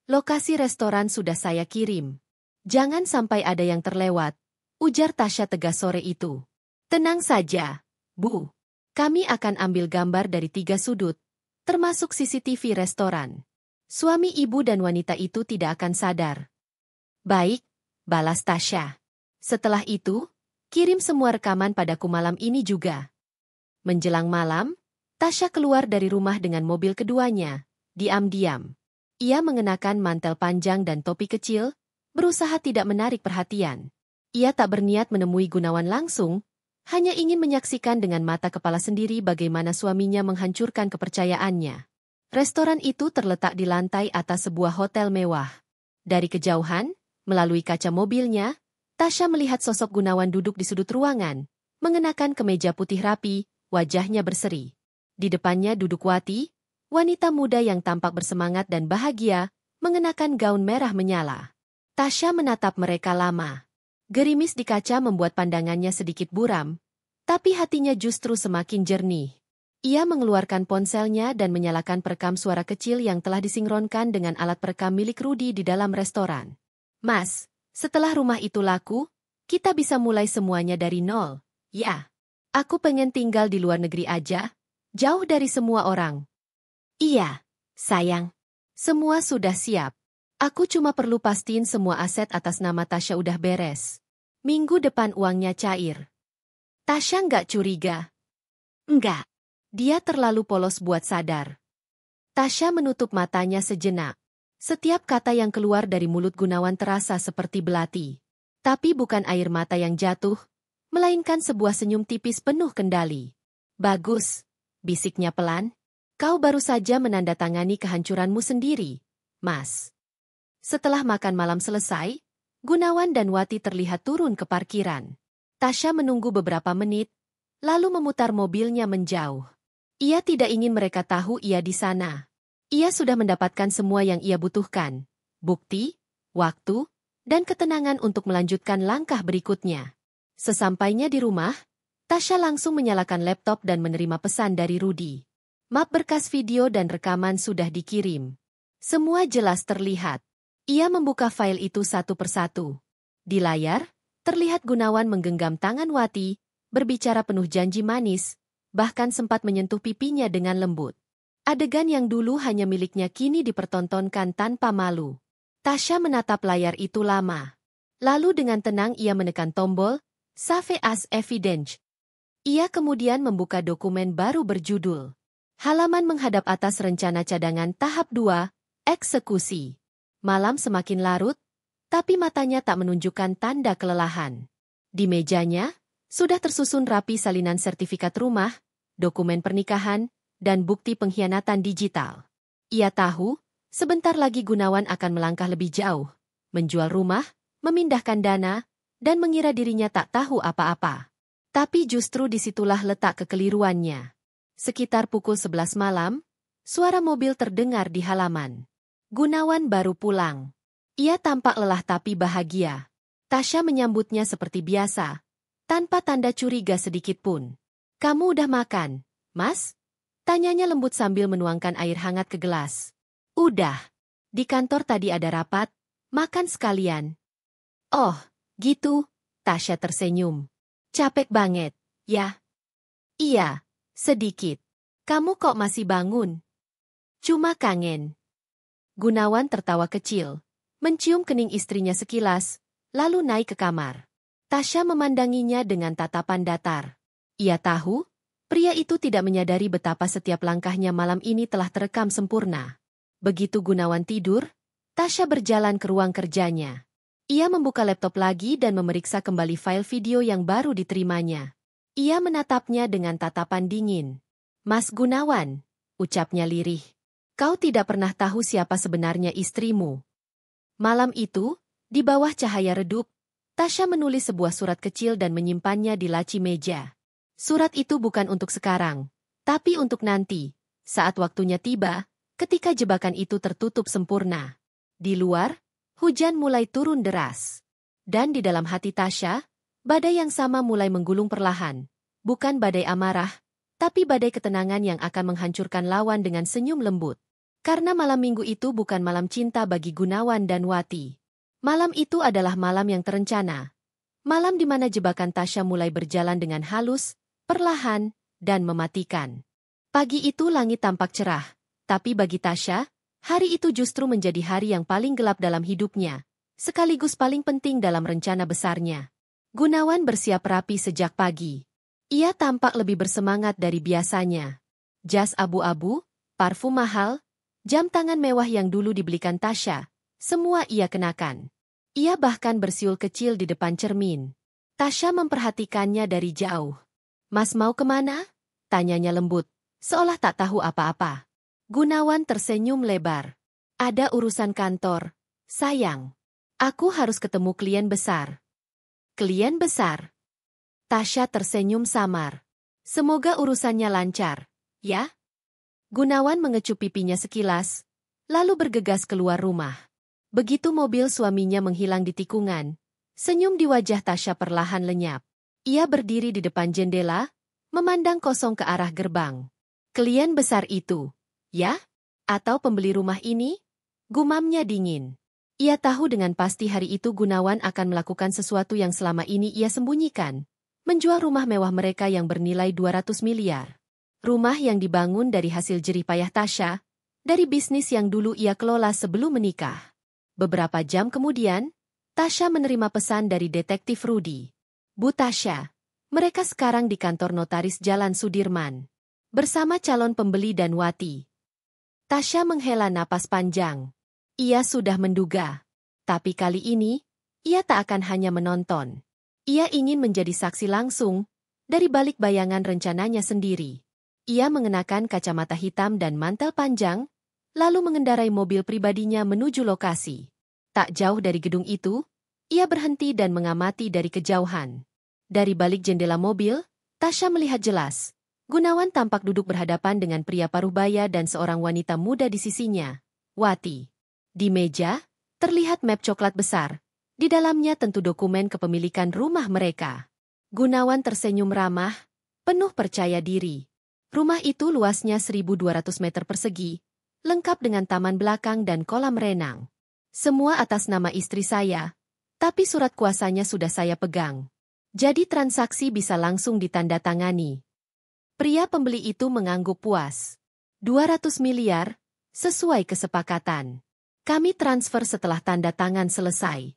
S1: Lokasi restoran sudah saya kirim. Jangan sampai ada yang terlewat, ujar Tasya tegas sore itu. Tenang saja, Bu. Kami akan ambil gambar dari 3 sudut, termasuk CCTV restoran. Suami ibu dan wanita itu tidak akan sadar. Baik, balas Tasya. Setelah itu, kirim semua rekaman padaku malam ini juga. Menjelang malam, Tasya keluar dari rumah dengan mobil keduanya, diam-diam. Ia mengenakan mantel panjang dan topi kecil, berusaha tidak menarik perhatian. Ia tak berniat menemui Gunawan langsung, hanya ingin menyaksikan dengan mata kepala sendiri bagaimana suaminya menghancurkan kepercayaannya. Restoran itu terletak di lantai atas sebuah hotel mewah. Dari kejauhan, melalui kaca mobilnya, Tasya melihat sosok Gunawan duduk di sudut ruangan, mengenakan kemeja putih rapi, wajahnya berseri. Di depannya duduk Wati, wanita muda yang tampak bersemangat dan bahagia, mengenakan gaun merah menyala. Tasya menatap mereka lama. Gerimis di kaca membuat pandangannya sedikit buram, tapi hatinya justru semakin jernih. Ia mengeluarkan ponselnya dan menyalakan perekam suara kecil yang telah disinkronkan dengan alat perekam milik Rudy di dalam restoran. Mas, setelah rumah itu laku, kita bisa mulai semuanya dari nol. Ya, aku pengen tinggal di luar negeri aja, jauh dari semua orang. Iya, sayang. Semua sudah siap. Aku cuma perlu pastiin semua aset atas nama Tasya udah beres. Minggu depan uangnya cair. Tasya nggak curiga. Enggak. Dia terlalu polos buat sadar. Tasya menutup matanya sejenak. Setiap kata yang keluar dari mulut Gunawan terasa seperti belati. Tapi bukan air mata yang jatuh, melainkan sebuah senyum tipis penuh kendali. Bagus, bisiknya pelan. Kau baru saja menandatangani kehancuranmu sendiri, Mas. Setelah makan malam selesai, Gunawan dan Wati terlihat turun ke parkiran. Tasya menunggu beberapa menit, lalu memutar mobilnya menjauh. Ia tidak ingin mereka tahu ia di sana. Ia sudah mendapatkan semua yang ia butuhkan, bukti, waktu, dan ketenangan untuk melanjutkan langkah berikutnya. Sesampainya di rumah, Tasya langsung menyalakan laptop dan menerima pesan dari Rudy. Map berkas video dan rekaman sudah dikirim. Semua jelas terlihat. Ia membuka file itu satu persatu. Di layar, terlihat Gunawan menggenggam tangan Wati, berbicara penuh janji manis, bahkan sempat menyentuh pipinya dengan lembut. Adegan yang dulu hanya miliknya kini dipertontonkan tanpa malu. Tasya menatap layar itu lama. Lalu dengan tenang ia menekan tombol, Save as Evidence. Ia kemudian membuka dokumen baru berjudul Halaman menghadap atas rencana cadangan tahap 2, eksekusi. Malam semakin larut, tapi matanya tak menunjukkan tanda kelelahan. Di mejanya, sudah tersusun rapi salinan sertifikat rumah, dokumen pernikahan, dan bukti pengkhianatan digital. Ia tahu, sebentar lagi Gunawan akan melangkah lebih jauh, menjual rumah, memindahkan dana, dan mengira dirinya tak tahu apa-apa. Tapi justru disitulah letak kekeliruannya. Sekitar pukul 11 malam, suara mobil terdengar di halaman. Gunawan baru pulang. Ia tampak lelah tapi bahagia. Tasya menyambutnya seperti biasa, tanpa tanda curiga sedikit pun. "Kamu udah makan, Mas?" Tanyanya lembut sambil menuangkan air hangat ke gelas. "Udah. Di kantor tadi ada rapat, makan sekalian." "Oh, gitu," Tasya tersenyum. "Capek banget, ya?" "Iya, sedikit. Kamu kok masih bangun?" "Cuma kangen." Gunawan tertawa kecil, mencium kening istrinya sekilas, lalu naik ke kamar. Tasya memandanginya dengan tatapan datar. Ia tahu, pria itu tidak menyadari betapa setiap langkahnya malam ini telah terekam sempurna. Begitu Gunawan tidur, Tasya berjalan ke ruang kerjanya. Ia membuka laptop lagi dan memeriksa kembali file video yang baru diterimanya. Ia menatapnya dengan tatapan dingin. "Mas Gunawan," ucapnya lirih, "kau tidak pernah tahu siapa sebenarnya istrimu." Malam itu, di bawah cahaya redup, Tasya menulis sebuah surat kecil dan menyimpannya di laci meja. Surat itu bukan untuk sekarang, tapi untuk nanti, saat waktunya tiba, ketika jebakan itu tertutup sempurna. Di luar, hujan mulai turun deras. Dan di dalam hati Tasya, badai yang sama mulai menggulung perlahan. Bukan badai amarah, tapi badai ketenangan yang akan menghancurkan lawan dengan senyum lembut. Karena malam minggu itu bukan malam cinta bagi Gunawan dan Wati. Malam itu adalah malam yang terencana. Malam di mana jebakan Tasya mulai berjalan dengan halus, perlahan, dan mematikan. Pagi itu langit tampak cerah, tapi bagi Tasya, hari itu justru menjadi hari yang paling gelap dalam hidupnya, sekaligus paling penting dalam rencana besarnya. Gunawan bersiap rapi sejak pagi. Ia tampak lebih bersemangat dari biasanya. Jas abu-abu, parfum mahal, jam tangan mewah yang dulu dibelikan Tasya, semua ia kenakan. Ia bahkan bersiul kecil di depan cermin. Tasya memperhatikannya dari jauh. "Mas mau kemana?" tanyanya lembut, seolah tak tahu apa-apa. Gunawan tersenyum lebar. "Ada urusan kantor, sayang. Aku harus ketemu klien besar." "Klien besar?" Tasya tersenyum samar. "Semoga urusannya lancar, ya?" Gunawan mengecup pipinya sekilas, lalu bergegas keluar rumah. Begitu mobil suaminya menghilang di tikungan, senyum di wajah Tasya perlahan lenyap. Ia berdiri di depan jendela, memandang kosong ke arah gerbang. "Klien besar itu, ya? Atau pembeli rumah ini?" Gumamnya dingin. Ia tahu dengan pasti hari itu Gunawan akan melakukan sesuatu yang selama ini ia sembunyikan. Menjual rumah mewah mereka yang bernilai 200 miliar. Rumah yang dibangun dari hasil jerih payah Tasya, dari bisnis yang dulu ia kelola sebelum menikah. Beberapa jam kemudian, Tasya menerima pesan dari detektif Rudy. "Bu Tasya, mereka sekarang di kantor notaris Jalan Sudirman, bersama calon pembeli dan Wati." Tasya menghela napas panjang. Ia sudah menduga. Tapi kali ini, ia tak akan hanya menonton. Ia ingin menjadi saksi langsung, dari balik bayangan rencananya sendiri. Ia mengenakan kacamata hitam dan mantel panjang, lalu mengendarai mobil pribadinya menuju lokasi. Tak jauh dari gedung itu, ia berhenti dan mengamati dari kejauhan. Dari balik jendela mobil, Tasya melihat jelas. Gunawan tampak duduk berhadapan dengan pria paruh-baya dan seorang wanita muda di sisinya, Wati. Di meja, terlihat map coklat besar. Di dalamnya tentu dokumen kepemilikan rumah mereka. Gunawan tersenyum ramah, penuh percaya diri. Rumah itu luasnya 1.200 meter persegi, lengkap dengan taman belakang dan kolam renang. Semua atas nama istri saya, tapi surat kuasanya sudah saya pegang. Jadi transaksi bisa langsung ditandatangani. Pria pembeli itu mengangguk puas. 200 miliar, sesuai kesepakatan. Kami transfer setelah tanda tangan selesai.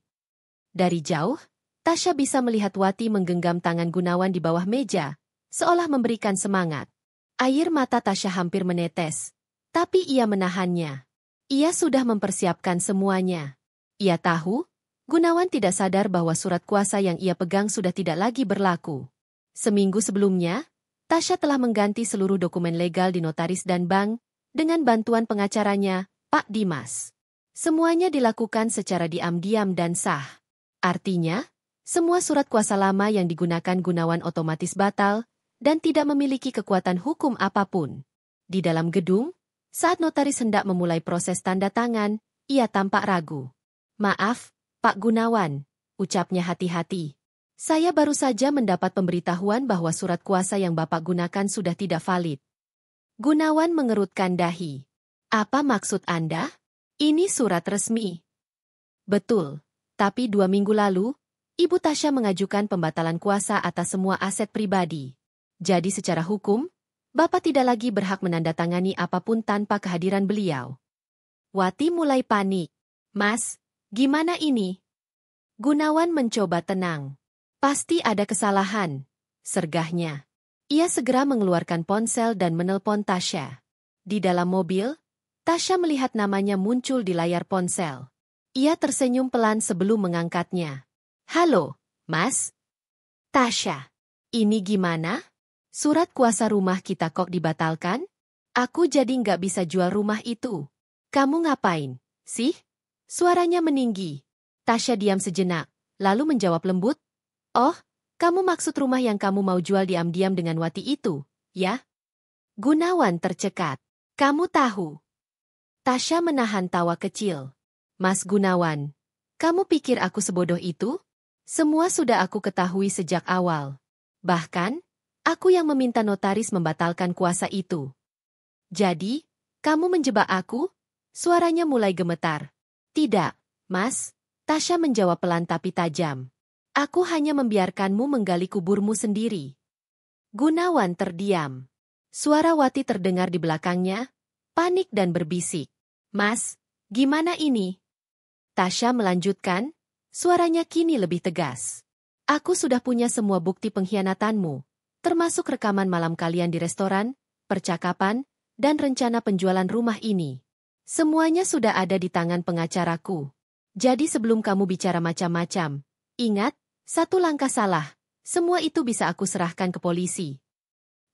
S1: Dari jauh, Tasya bisa melihat Wati menggenggam tangan Gunawan di bawah meja, seolah memberikan semangat. Air mata Tasya hampir menetes, tapi ia menahannya. Ia sudah mempersiapkan semuanya. Ia tahu, Gunawan tidak sadar bahwa surat kuasa yang ia pegang sudah tidak lagi berlaku. Seminggu sebelumnya, Tasya telah mengganti seluruh dokumen legal di notaris dan bank dengan bantuan pengacaranya, Pak Dimas. Semuanya dilakukan secara diam-diam dan sah. Artinya, semua surat kuasa lama yang digunakan Gunawan otomatis batal dan tidak memiliki kekuatan hukum apapun. Di dalam gedung, saat notaris hendak memulai proses tanda tangan, ia tampak ragu. "Maaf, Pak Gunawan," ucapnya hati-hati. "Saya baru saja mendapat pemberitahuan bahwa surat kuasa yang Bapak gunakan sudah tidak valid." Gunawan mengerutkan dahi. "Apa maksud Anda? Ini surat resmi." "Betul, tapi 2 minggu lalu, Ibu Tasya mengajukan pembatalan kuasa atas semua aset pribadi. Jadi secara hukum, Bapak tidak lagi berhak menandatangani apapun tanpa kehadiran beliau." Wati mulai panik. "Mas, gimana ini?" Gunawan mencoba tenang. "Pasti ada kesalahan," sergahnya. Ia segera mengeluarkan ponsel dan menelpon Tasya. Di dalam mobil, Tasya melihat namanya muncul di layar ponsel. Ia tersenyum pelan sebelum mengangkatnya. "Halo, Mas." "Tasya, ini gimana? Surat kuasa rumah kita kok dibatalkan? Aku jadi nggak bisa jual rumah itu." "Kamu ngapain, sih?" Suaranya meninggi. Tasya diam sejenak, lalu menjawab lembut, "Oh, kamu maksud rumah yang kamu mau jual diam-diam dengan Wati itu, ya?" Gunawan tercekat. "Kamu tahu?" Tasya menahan tawa kecil. "Mas Gunawan, kamu pikir aku sebodoh itu? Semua sudah aku ketahui sejak awal. Bahkan, aku yang meminta notaris membatalkan kuasa itu." "Jadi, kamu menjebak aku?" Suaranya mulai gemetar. "Tidak, Mas," Tasya menjawab pelan tapi tajam. "Aku hanya membiarkanmu menggali kuburmu sendiri." Gunawan terdiam. Suara Wati terdengar di belakangnya, panik dan berbisik. "Mas, gimana ini?" Tasya melanjutkan, suaranya kini lebih tegas. "Aku sudah punya semua bukti pengkhianatanmu, termasuk rekaman malam kalian di restoran, percakapan, dan rencana penjualan rumah ini. Semuanya sudah ada di tangan pengacaraku. Jadi sebelum kamu bicara macam-macam, ingat, satu langkah salah, semua itu bisa aku serahkan ke polisi."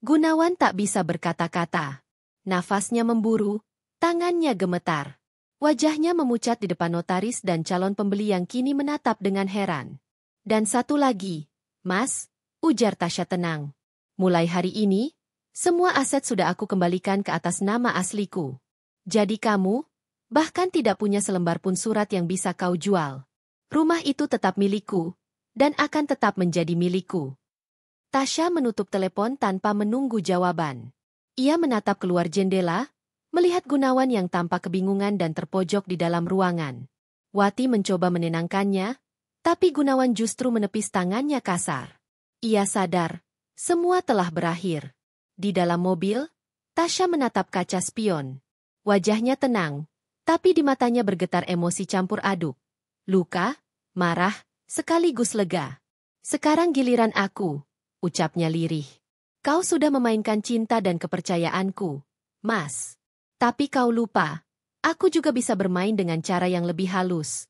S1: Gunawan tak bisa berkata-kata. Nafasnya memburu, tangannya gemetar. Wajahnya memucat di depan notaris dan calon pembeli yang kini menatap dengan heran. "Dan satu lagi, Mas," ujar Tasya tenang. "Mulai hari ini, semua aset sudah aku kembalikan ke atas nama asliku. Jadi kamu bahkan tidak punya selembar pun surat yang bisa kau jual. Rumah itu tetap milikku, dan akan tetap menjadi milikku." Tasya menutup telepon tanpa menunggu jawaban. Ia menatap keluar jendela, melihat Gunawan yang tampak kebingungan dan terpojok di dalam ruangan. Wati mencoba menenangkannya, tapi Gunawan justru menepis tangannya kasar. Ia sadar, semua telah berakhir. Di dalam mobil, Tasya menatap kaca spion. Wajahnya tenang, tapi di matanya bergetar emosi campur aduk. Luka, marah, sekaligus lega. "Sekarang giliran aku," ucapnya lirih. "Kau sudah memainkan cinta dan kepercayaanku, Mas. Tapi kau lupa, aku juga bisa bermain dengan cara yang lebih halus."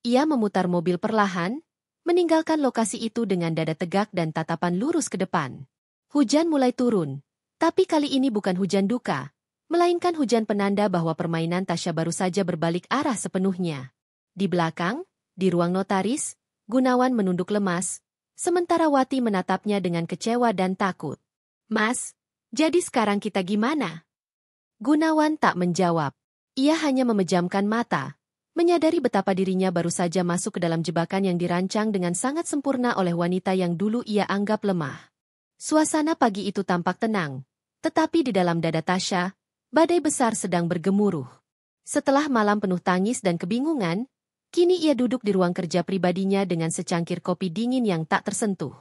S1: Ia memutar mobil perlahan, meninggalkan lokasi itu dengan dada tegak dan tatapan lurus ke depan. Hujan mulai turun, tapi kali ini bukan hujan duka, melainkan hujan penanda bahwa permainan Tasya baru saja berbalik arah sepenuhnya. Di belakang, di ruang notaris, Gunawan menunduk lemas, sementara Wati menatapnya dengan kecewa dan takut. "Mas, jadi sekarang kita gimana?" Gunawan tak menjawab. Ia hanya memejamkan mata, menyadari betapa dirinya baru saja masuk ke dalam jebakan yang dirancang dengan sangat sempurna oleh wanita yang dulu ia anggap lemah. Suasana pagi itu tampak tenang, tetapi di dalam dada Tasya, badai besar sedang bergemuruh. Setelah malam penuh tangis dan kebingungan, kini ia duduk di ruang kerja pribadinya dengan secangkir kopi dingin yang tak tersentuh.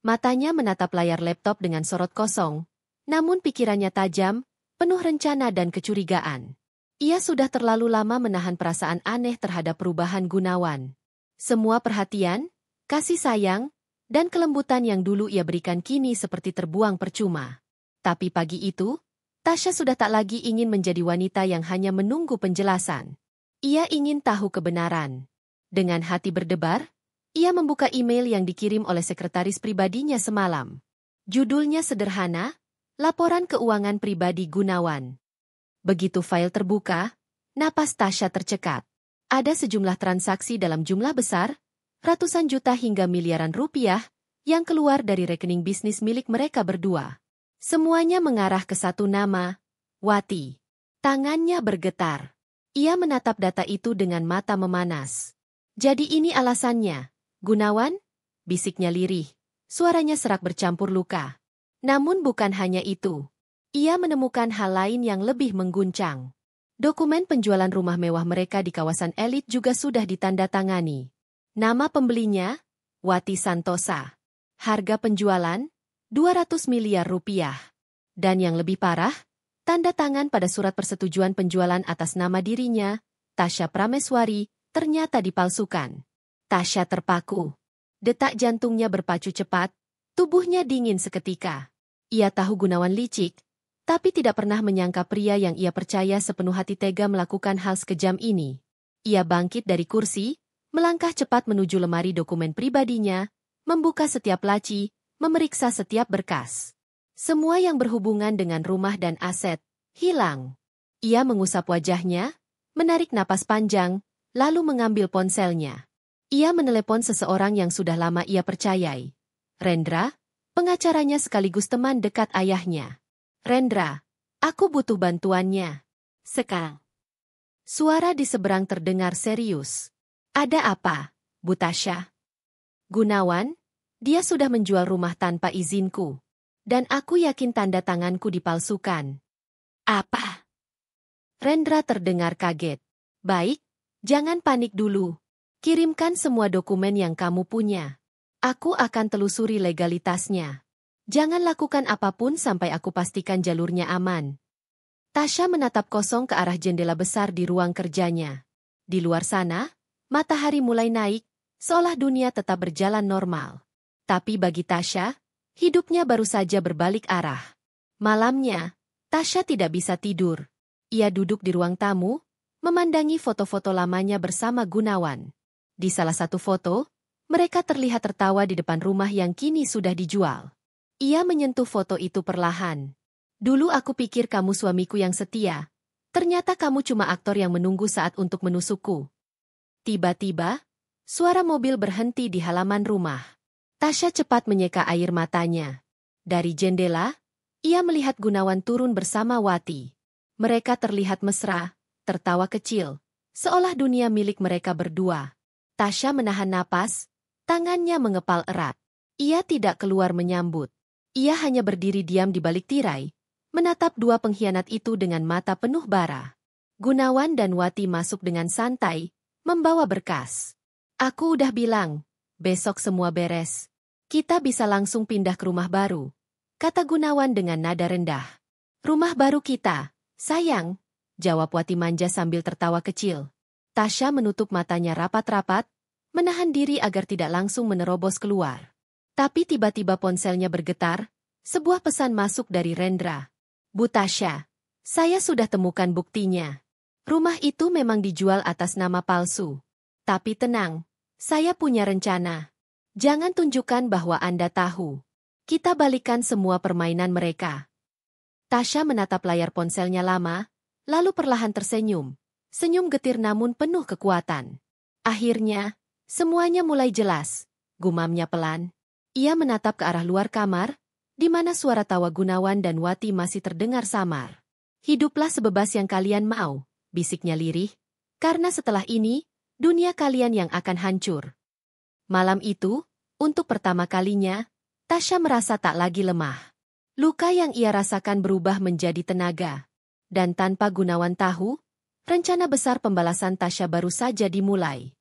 S1: Matanya menatap layar laptop dengan sorot kosong, namun pikirannya tajam, penuh rencana dan kecurigaan. Ia sudah terlalu lama menahan perasaan aneh terhadap perubahan Gunawan. Semua perhatian, kasih sayang, dan kelembutan yang dulu ia berikan kini seperti terbuang percuma. Tapi pagi itu, Tasya sudah tak lagi ingin menjadi wanita yang hanya menunggu penjelasan. Ia ingin tahu kebenaran. Dengan hati berdebar, ia membuka email yang dikirim oleh sekretaris pribadinya semalam. Judulnya sederhana, Laporan Keuangan Pribadi Gunawan. Begitu file terbuka, napas Tasya tercekat. Ada sejumlah transaksi dalam jumlah besar, ratusan juta hingga miliaran rupiah, yang keluar dari rekening bisnis milik mereka berdua. Semuanya mengarah ke satu nama, Wati. Tangannya bergetar. Ia menatap data itu dengan mata memanas. Jadi ini alasannya, Gunawan? Bisiknya lirih. Suaranya serak bercampur luka. Namun bukan hanya itu. Ia menemukan hal lain yang lebih mengguncang. Dokumen penjualan rumah mewah mereka di kawasan elit juga sudah ditandatangani. Nama pembelinya, Wati Santosa. Harga penjualan, 200 miliar rupiah. Dan yang lebih parah, tanda tangan pada surat persetujuan penjualan atas nama dirinya, Tasya Prameswari, ternyata dipalsukan. Tasya terpaku. Detak jantungnya berpacu cepat, tubuhnya dingin seketika. Ia tahu Gunawan licik, tapi tidak pernah menyangka pria yang ia percaya sepenuh hati tega melakukan hal sekejam ini. Ia bangkit dari kursi, melangkah cepat menuju lemari dokumen pribadinya, membuka setiap laci, memeriksa setiap berkas. Semua yang berhubungan dengan rumah dan aset, hilang. Ia mengusap wajahnya, menarik napas panjang, lalu mengambil ponselnya. Ia menelepon seseorang yang sudah lama ia percayai. Rendra, pengacaranya sekaligus teman dekat ayahnya. Rendra, aku butuh bantuannya. Sekarang. Suara di seberang terdengar serius. Ada apa, Bu Tasya? Gunawan, dia sudah menjual rumah tanpa izinku. Dan aku yakin tanda tanganku dipalsukan. Apa? Rendra terdengar kaget. Baik, jangan panik dulu. Kirimkan semua dokumen yang kamu punya. Aku akan telusuri legalitasnya. Jangan lakukan apapun sampai aku pastikan jalurnya aman. Tasya menatap kosong ke arah jendela besar di ruang kerjanya. Di luar sana, matahari mulai naik, seolah dunia tetap berjalan normal. Tapi bagi Tasya, hidupnya baru saja berbalik arah. Malamnya, Tasya tidak bisa tidur. Ia duduk di ruang tamu, memandangi foto-foto lamanya bersama Gunawan. Di salah satu foto, mereka terlihat tertawa di depan rumah yang kini sudah dijual. Ia menyentuh foto itu perlahan. Dulu aku pikir kamu suamiku yang setia. Ternyata kamu cuma aktor yang menunggu saat untuk menusukku. Tiba-tiba, suara mobil berhenti di halaman rumah. Tasya cepat menyeka air matanya. Dari jendela, ia melihat Gunawan turun bersama Wati. Mereka terlihat mesra, tertawa kecil, seolah dunia milik mereka berdua. Tasya menahan napas, tangannya mengepal erat. Ia tidak keluar menyambut. Ia hanya berdiri diam di balik tirai, menatap dua pengkhianat itu dengan mata penuh bara. Gunawan dan Wati masuk dengan santai, membawa berkas. Aku udah bilang, besok semua beres. Kita bisa langsung pindah ke rumah baru, kata Gunawan dengan nada rendah. Rumah baru kita, sayang, jawab Wati manja sambil tertawa kecil. Tasya menutup matanya rapat-rapat, menahan diri agar tidak langsung menerobos keluar. Tapi tiba-tiba ponselnya bergetar, sebuah pesan masuk dari Rendra. Bu Tasya, saya sudah temukan buktinya. Rumah itu memang dijual atas nama palsu. Tapi tenang, saya punya rencana. Jangan tunjukkan bahwa Anda tahu. Kita balikan semua permainan mereka. Tasya menatap layar ponselnya lama, lalu perlahan tersenyum. Senyum getir namun penuh kekuatan. Akhirnya, semuanya mulai jelas, gumamnya pelan. Ia menatap ke arah luar kamar, di mana suara tawa Gunawan dan Wati masih terdengar samar. Hiduplah sebebas yang kalian mau, bisiknya lirih, karena setelah ini, dunia kalian yang akan hancur. Malam itu, untuk pertama kalinya, Tasya merasa tak lagi lemah. Luka yang ia rasakan berubah menjadi tenaga. Dan tanpa Gunawan tahu, rencana besar pembalasan Tasya baru saja dimulai.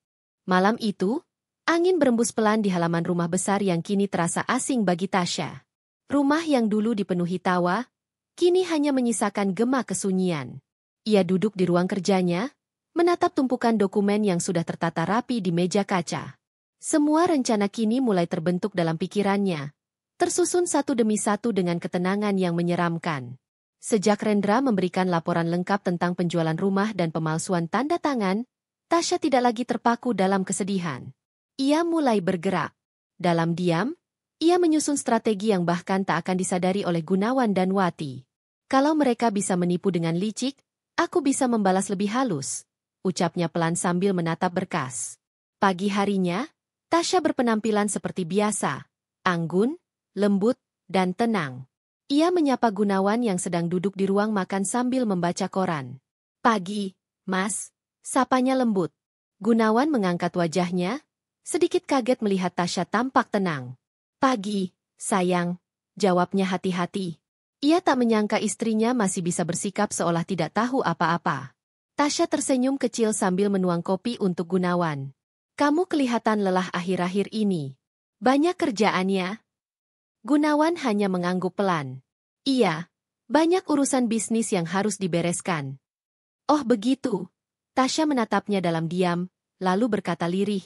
S1: Malam itu, angin berembus pelan di halaman rumah besar yang kini terasa asing bagi Tasya. Rumah yang dulu dipenuhi tawa, kini hanya menyisakan gema kesunyian. Ia duduk di ruang kerjanya, menatap tumpukan dokumen yang sudah tertata rapi di meja kaca. Semua rencana kini mulai terbentuk dalam pikirannya, tersusun satu demi satu dengan ketenangan yang menyeramkan. Sejak Rendra memberikan laporan lengkap tentang penjualan rumah dan pemalsuan tanda tangan, Tasya tidak lagi terpaku dalam kesedihan. Ia mulai bergerak. Dalam diam, ia menyusun strategi yang bahkan tak akan disadari oleh Gunawan dan Wati. Kalau mereka bisa menipu dengan licik, aku bisa membalas lebih halus, ucapnya pelan sambil menatap berkas. Pagi harinya, Tasya berpenampilan seperti biasa, anggun, lembut, dan tenang. Ia menyapa Gunawan yang sedang duduk di ruang makan sambil membaca koran. Pagi, Mas, sapanya lembut. Gunawan mengangkat wajahnya, sedikit kaget melihat Tasya tampak tenang. Pagi, sayang, jawabnya hati-hati. Ia tak menyangka istrinya masih bisa bersikap seolah tidak tahu apa-apa. Tasya tersenyum kecil sambil menuang kopi untuk Gunawan. Kamu kelihatan lelah akhir-akhir ini. Banyak kerjaannya? Gunawan hanya mengangguk pelan. Iya, banyak urusan bisnis yang harus dibereskan. Oh begitu. Tasya menatapnya dalam diam, lalu berkata lirih.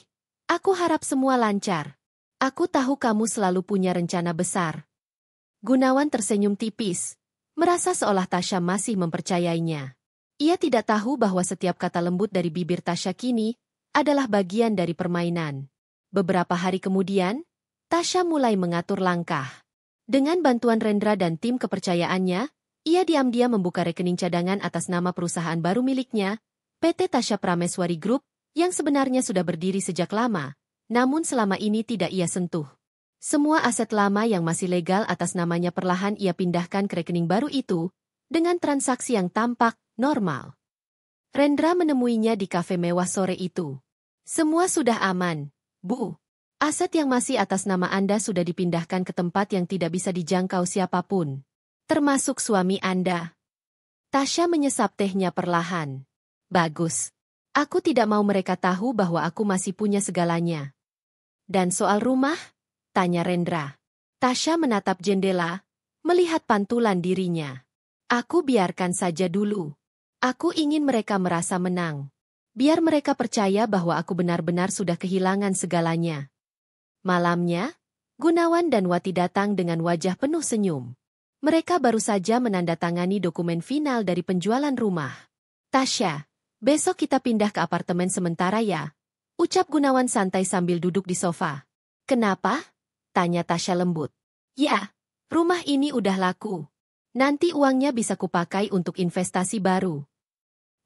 S1: Aku harap semua lancar. Aku tahu kamu selalu punya rencana besar. Gunawan tersenyum tipis, merasa seolah Tasya masih mempercayainya. Ia tidak tahu bahwa setiap kata lembut dari bibir Tasya kini adalah bagian dari permainan. Beberapa hari kemudian, Tasya mulai mengatur langkah. Dengan bantuan Rendra dan tim kepercayaannya, ia diam-diam membuka rekening cadangan atas nama perusahaan baru miliknya, PT Tasya Prameswari Group, yang sebenarnya sudah berdiri sejak lama, namun selama ini tidak ia sentuh. Semua aset lama yang masih legal atas namanya perlahan ia pindahkan ke rekening baru itu, dengan transaksi yang tampak normal. Rendra menemuinya di kafe mewah sore itu. Semua sudah aman, Bu. Aset yang masih atas nama Anda sudah dipindahkan ke tempat yang tidak bisa dijangkau siapapun. Termasuk suami Anda. Tasya menyesap tehnya perlahan. Bagus. Aku tidak mau mereka tahu bahwa aku masih punya segalanya. Dan soal rumah? Tanya Rendra. Tasya menatap jendela, melihat pantulan dirinya. Aku biarkan saja dulu. Aku ingin mereka merasa menang. Biar mereka percaya bahwa aku benar-benar sudah kehilangan segalanya. Malamnya, Gunawan dan Wati datang dengan wajah penuh senyum. Mereka baru saja menandatangani dokumen final dari penjualan rumah. Tasya, besok kita pindah ke apartemen sementara ya, ucap Gunawan santai sambil duduk di sofa. Kenapa? Tanya Tasya lembut. Ya, rumah ini udah laku. Nanti uangnya bisa kupakai untuk investasi baru.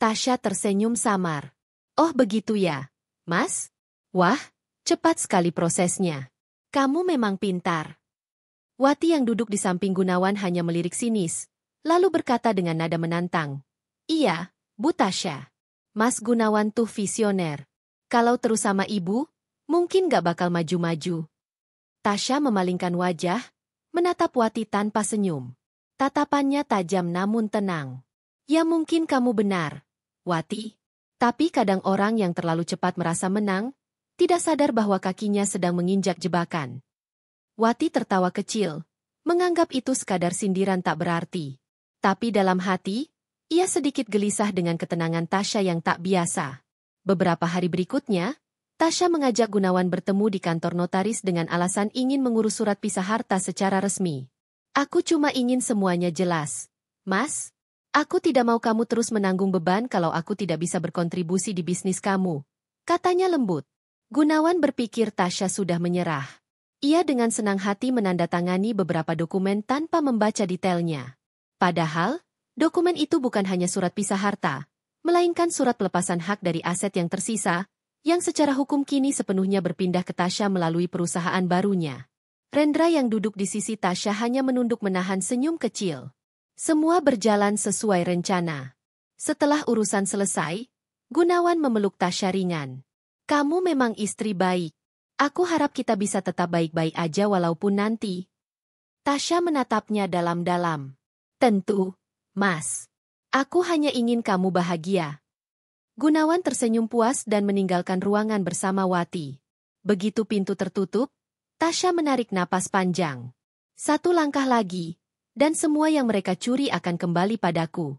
S1: Tasya tersenyum samar. Oh begitu ya, Mas? Wah, cepat sekali prosesnya. Kamu memang pintar. Wati yang duduk di samping Gunawan hanya melirik sinis, lalu berkata dengan nada menantang. Iya, Bu Tasya. Mas Gunawan tuh visioner. Kalau terus sama ibu, mungkin gak bakal maju-maju. Tasya memalingkan wajah, menatap Wati tanpa senyum. Tatapannya tajam namun tenang. Ya mungkin kamu benar, Wati. Tapi kadang orang yang terlalu cepat merasa menang, tidak sadar bahwa kakinya sedang menginjak jebakan. Wati tertawa kecil, menganggap itu sekadar sindiran tak berarti. Tapi dalam hati, ia sedikit gelisah dengan ketenangan Tasya yang tak biasa. Beberapa hari berikutnya, Tasya mengajak Gunawan bertemu di kantor notaris dengan alasan ingin mengurus surat pisah harta secara resmi. Aku cuma ingin semuanya jelas. Mas, aku tidak mau kamu terus menanggung beban kalau aku tidak bisa berkontribusi di bisnis kamu, katanya lembut. Gunawan berpikir Tasya sudah menyerah. Ia dengan senang hati menandatangani beberapa dokumen tanpa membaca detailnya. Padahal, dokumen itu bukan hanya surat pisah harta, melainkan surat pelepasan hak dari aset yang tersisa, yang secara hukum kini sepenuhnya berpindah ke Tasya melalui perusahaan barunya. Rendra yang duduk di sisi Tasya hanya menunduk menahan senyum kecil. Semua berjalan sesuai rencana. Setelah urusan selesai, Gunawan memeluk Tasya ringan. Kamu memang istri baik. Aku harap kita bisa tetap baik-baik aja walaupun nanti. Tasya menatapnya dalam-dalam. Tentu, Mas. Aku hanya ingin kamu bahagia. Gunawan tersenyum puas dan meninggalkan ruangan bersama Wati. Begitu pintu tertutup, Tasya menarik napas panjang. Satu langkah lagi, dan semua yang mereka curi akan kembali padaku.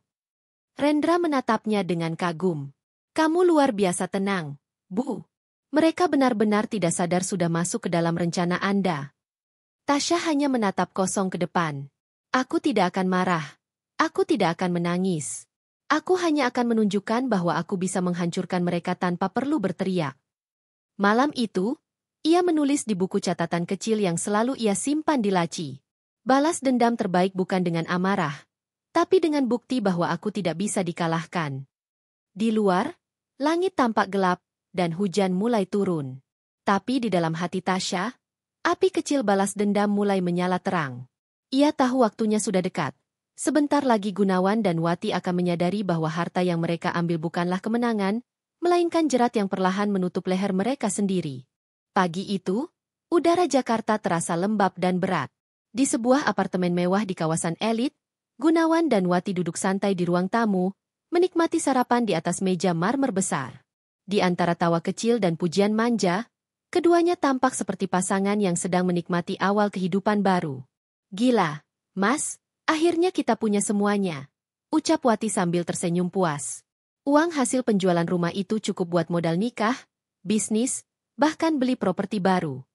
S1: Rendra menatapnya dengan kagum. Kamu luar biasa tenang, Bu. Mereka benar-benar tidak sadar sudah masuk ke dalam rencana Anda. Tasya hanya menatap kosong ke depan. Aku tidak akan marah. Aku tidak akan menangis. Aku hanya akan menunjukkan bahwa aku bisa menghancurkan mereka tanpa perlu berteriak. Malam itu, ia menulis di buku catatan kecil yang selalu ia simpan di laci. Balas dendam terbaik bukan dengan amarah, tapi dengan bukti bahwa aku tidak bisa dikalahkan. Di luar, langit tampak gelap, dan hujan mulai turun. Tapi di dalam hati Tasya, api kecil balas dendam mulai menyala terang. Ia tahu waktunya sudah dekat. Sebentar lagi Gunawan dan Wati akan menyadari bahwa harta yang mereka ambil bukanlah kemenangan, melainkan jerat yang perlahan menutup leher mereka sendiri. Pagi itu, udara Jakarta terasa lembab dan berat. Di sebuah apartemen mewah di kawasan elit, Gunawan dan Wati duduk santai di ruang tamu, menikmati sarapan di atas meja marmer besar. Di antara tawa kecil dan pujian manja, keduanya tampak seperti pasangan yang sedang menikmati awal kehidupan baru. Gila, Mas! Akhirnya kita punya semuanya, ucap Wati sambil tersenyum puas. Uang hasil penjualan rumah itu cukup buat modal nikah, bisnis, bahkan beli properti baru.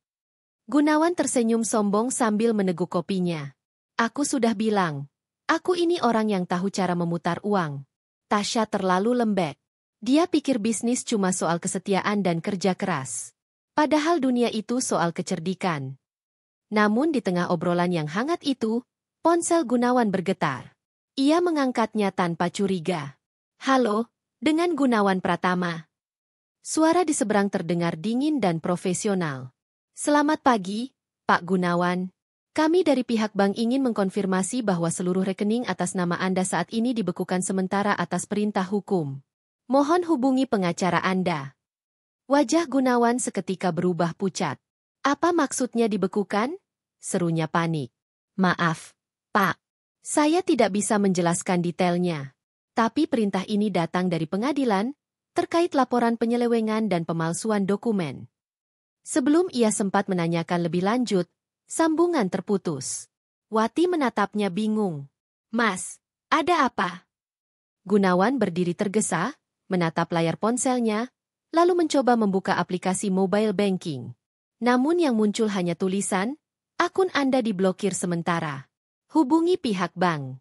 S1: Gunawan tersenyum sombong sambil meneguk kopinya. Aku sudah bilang, aku ini orang yang tahu cara memutar uang. Tasya terlalu lembek. Dia pikir bisnis cuma soal kesetiaan dan kerja keras. Padahal dunia itu soal kecerdikan. Namun di tengah obrolan yang hangat itu, ponsel Gunawan bergetar. Ia mengangkatnya tanpa curiga. Halo, dengan Gunawan Pratama. Suara di seberang terdengar dingin dan profesional. Selamat pagi, Pak Gunawan. Kami dari pihak bank ingin mengkonfirmasi bahwa seluruh rekening atas nama Anda saat ini dibekukan sementara atas perintah hukum. Mohon hubungi pengacara Anda. Wajah Gunawan seketika berubah pucat. Apa maksudnya dibekukan? Serunya panik. Maaf, Pak. Saya tidak bisa menjelaskan detailnya. Tapi perintah ini datang dari pengadilan, terkait laporan penyelewengan dan pemalsuan dokumen. Sebelum ia sempat menanyakan lebih lanjut, sambungan terputus. Wati menatapnya bingung. Mas, ada apa? Gunawan berdiri tergesa, menatap layar ponselnya, lalu mencoba membuka aplikasi mobile banking. Namun yang muncul hanya tulisan, akun Anda diblokir sementara. Hubungi pihak bank.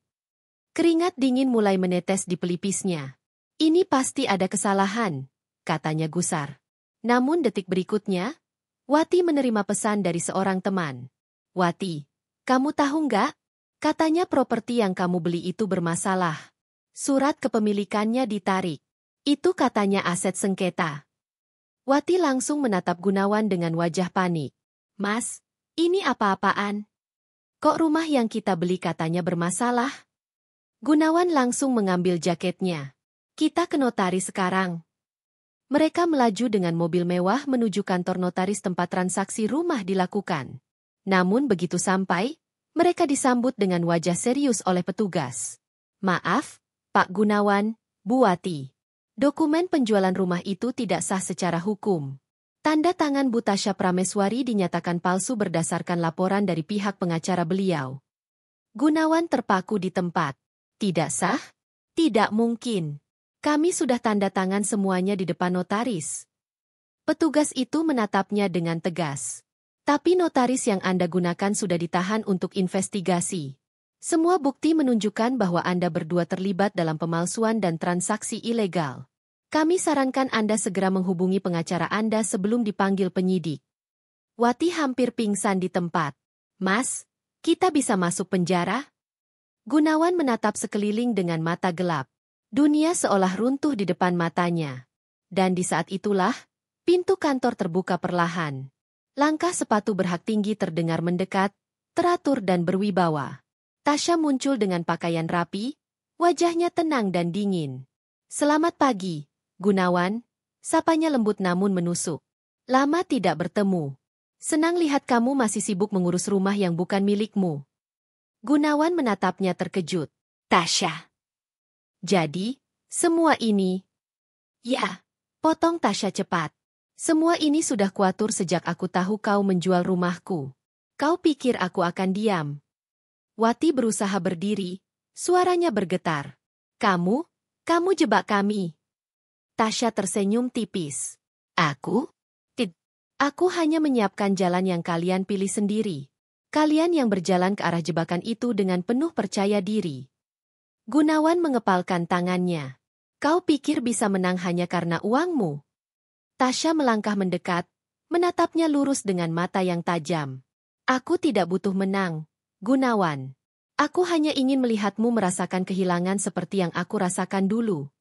S1: Keringat dingin mulai menetes di pelipisnya. Ini pasti ada kesalahan, katanya gusar. Namun detik berikutnya, Wati menerima pesan dari seorang teman. Wati, kamu tahu nggak? Katanya properti yang kamu beli itu bermasalah. Surat kepemilikannya ditarik. Itu katanya aset sengketa. Wati langsung menatap Gunawan dengan wajah panik. Mas, ini apa-apaan? Kok rumah yang kita beli katanya bermasalah? Gunawan langsung mengambil jaketnya. Kita ke notaris sekarang. Mereka melaju dengan mobil mewah menuju kantor notaris tempat transaksi rumah dilakukan. Namun begitu sampai, mereka disambut dengan wajah serius oleh petugas. Maaf, Pak Gunawan, Bu Wati. Dokumen penjualan rumah itu tidak sah secara hukum. Tanda tangan Bu Tasya Prameswari dinyatakan palsu berdasarkan laporan dari pihak pengacara beliau. Gunawan terpaku di tempat. Tidak sah? Tidak mungkin. Kami sudah tanda tangan semuanya di depan notaris. Petugas itu menatapnya dengan tegas. Tapi notaris yang Anda gunakan sudah ditahan untuk investigasi. Semua bukti menunjukkan bahwa Anda berdua terlibat dalam pemalsuan dan transaksi ilegal. Kami sarankan Anda segera menghubungi pengacara Anda sebelum dipanggil penyidik. Wati hampir pingsan di tempat. Mas, kita bisa masuk penjara? Gunawan menatap sekeliling dengan mata gelap. Dunia seolah runtuh di depan matanya. Dan di saat itulah, pintu kantor terbuka perlahan. Langkah sepatu berhak tinggi terdengar mendekat, teratur dan berwibawa. Tasya muncul dengan pakaian rapi, wajahnya tenang dan dingin. Selamat pagi, Gunawan, sapanya lembut namun menusuk. Lama tidak bertemu. Senang lihat kamu masih sibuk mengurus rumah yang bukan milikmu. Gunawan menatapnya terkejut. Tasya. Jadi, semua ini... Ya, potong Tasya cepat. Semua ini sudah kuatur sejak aku tahu kau menjual rumahku. Kau pikir aku akan diam? Wati berusaha berdiri, suaranya bergetar. Kamu jebak kami. Tasya tersenyum tipis. Aku? Aku hanya menyiapkan jalan yang kalian pilih sendiri. Kalian yang berjalan ke arah jebakan itu dengan penuh percaya diri. Gunawan mengepalkan tangannya. Kau pikir bisa menang hanya karena uangmu? Tasya melangkah mendekat, menatapnya lurus dengan mata yang tajam. Aku tidak butuh menang, Gunawan. Aku hanya ingin melihatmu merasakan kehilangan seperti yang aku rasakan dulu.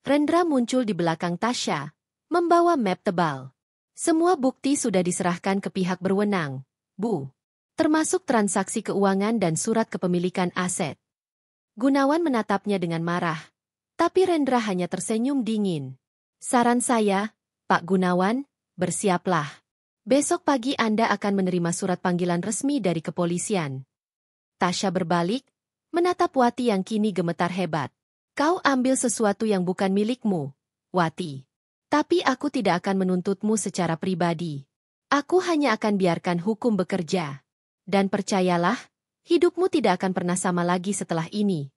S1: Rendra muncul di belakang Tasya, membawa map tebal. Semua bukti sudah diserahkan ke pihak berwenang, Bu. Termasuk transaksi keuangan dan surat kepemilikan aset. Gunawan menatapnya dengan marah, tapi Rendra hanya tersenyum dingin. Saran saya, Pak Gunawan, bersiaplah. Besok pagi Anda akan menerima surat panggilan resmi dari kepolisian. Tasya berbalik, menatap Wati yang kini gemetar hebat. Kau ambil sesuatu yang bukan milikmu, Wati. Tapi aku tidak akan menuntutmu secara pribadi. Aku hanya akan biarkan hukum bekerja. Dan percayalah, hidupmu tidak akan pernah sama lagi setelah ini.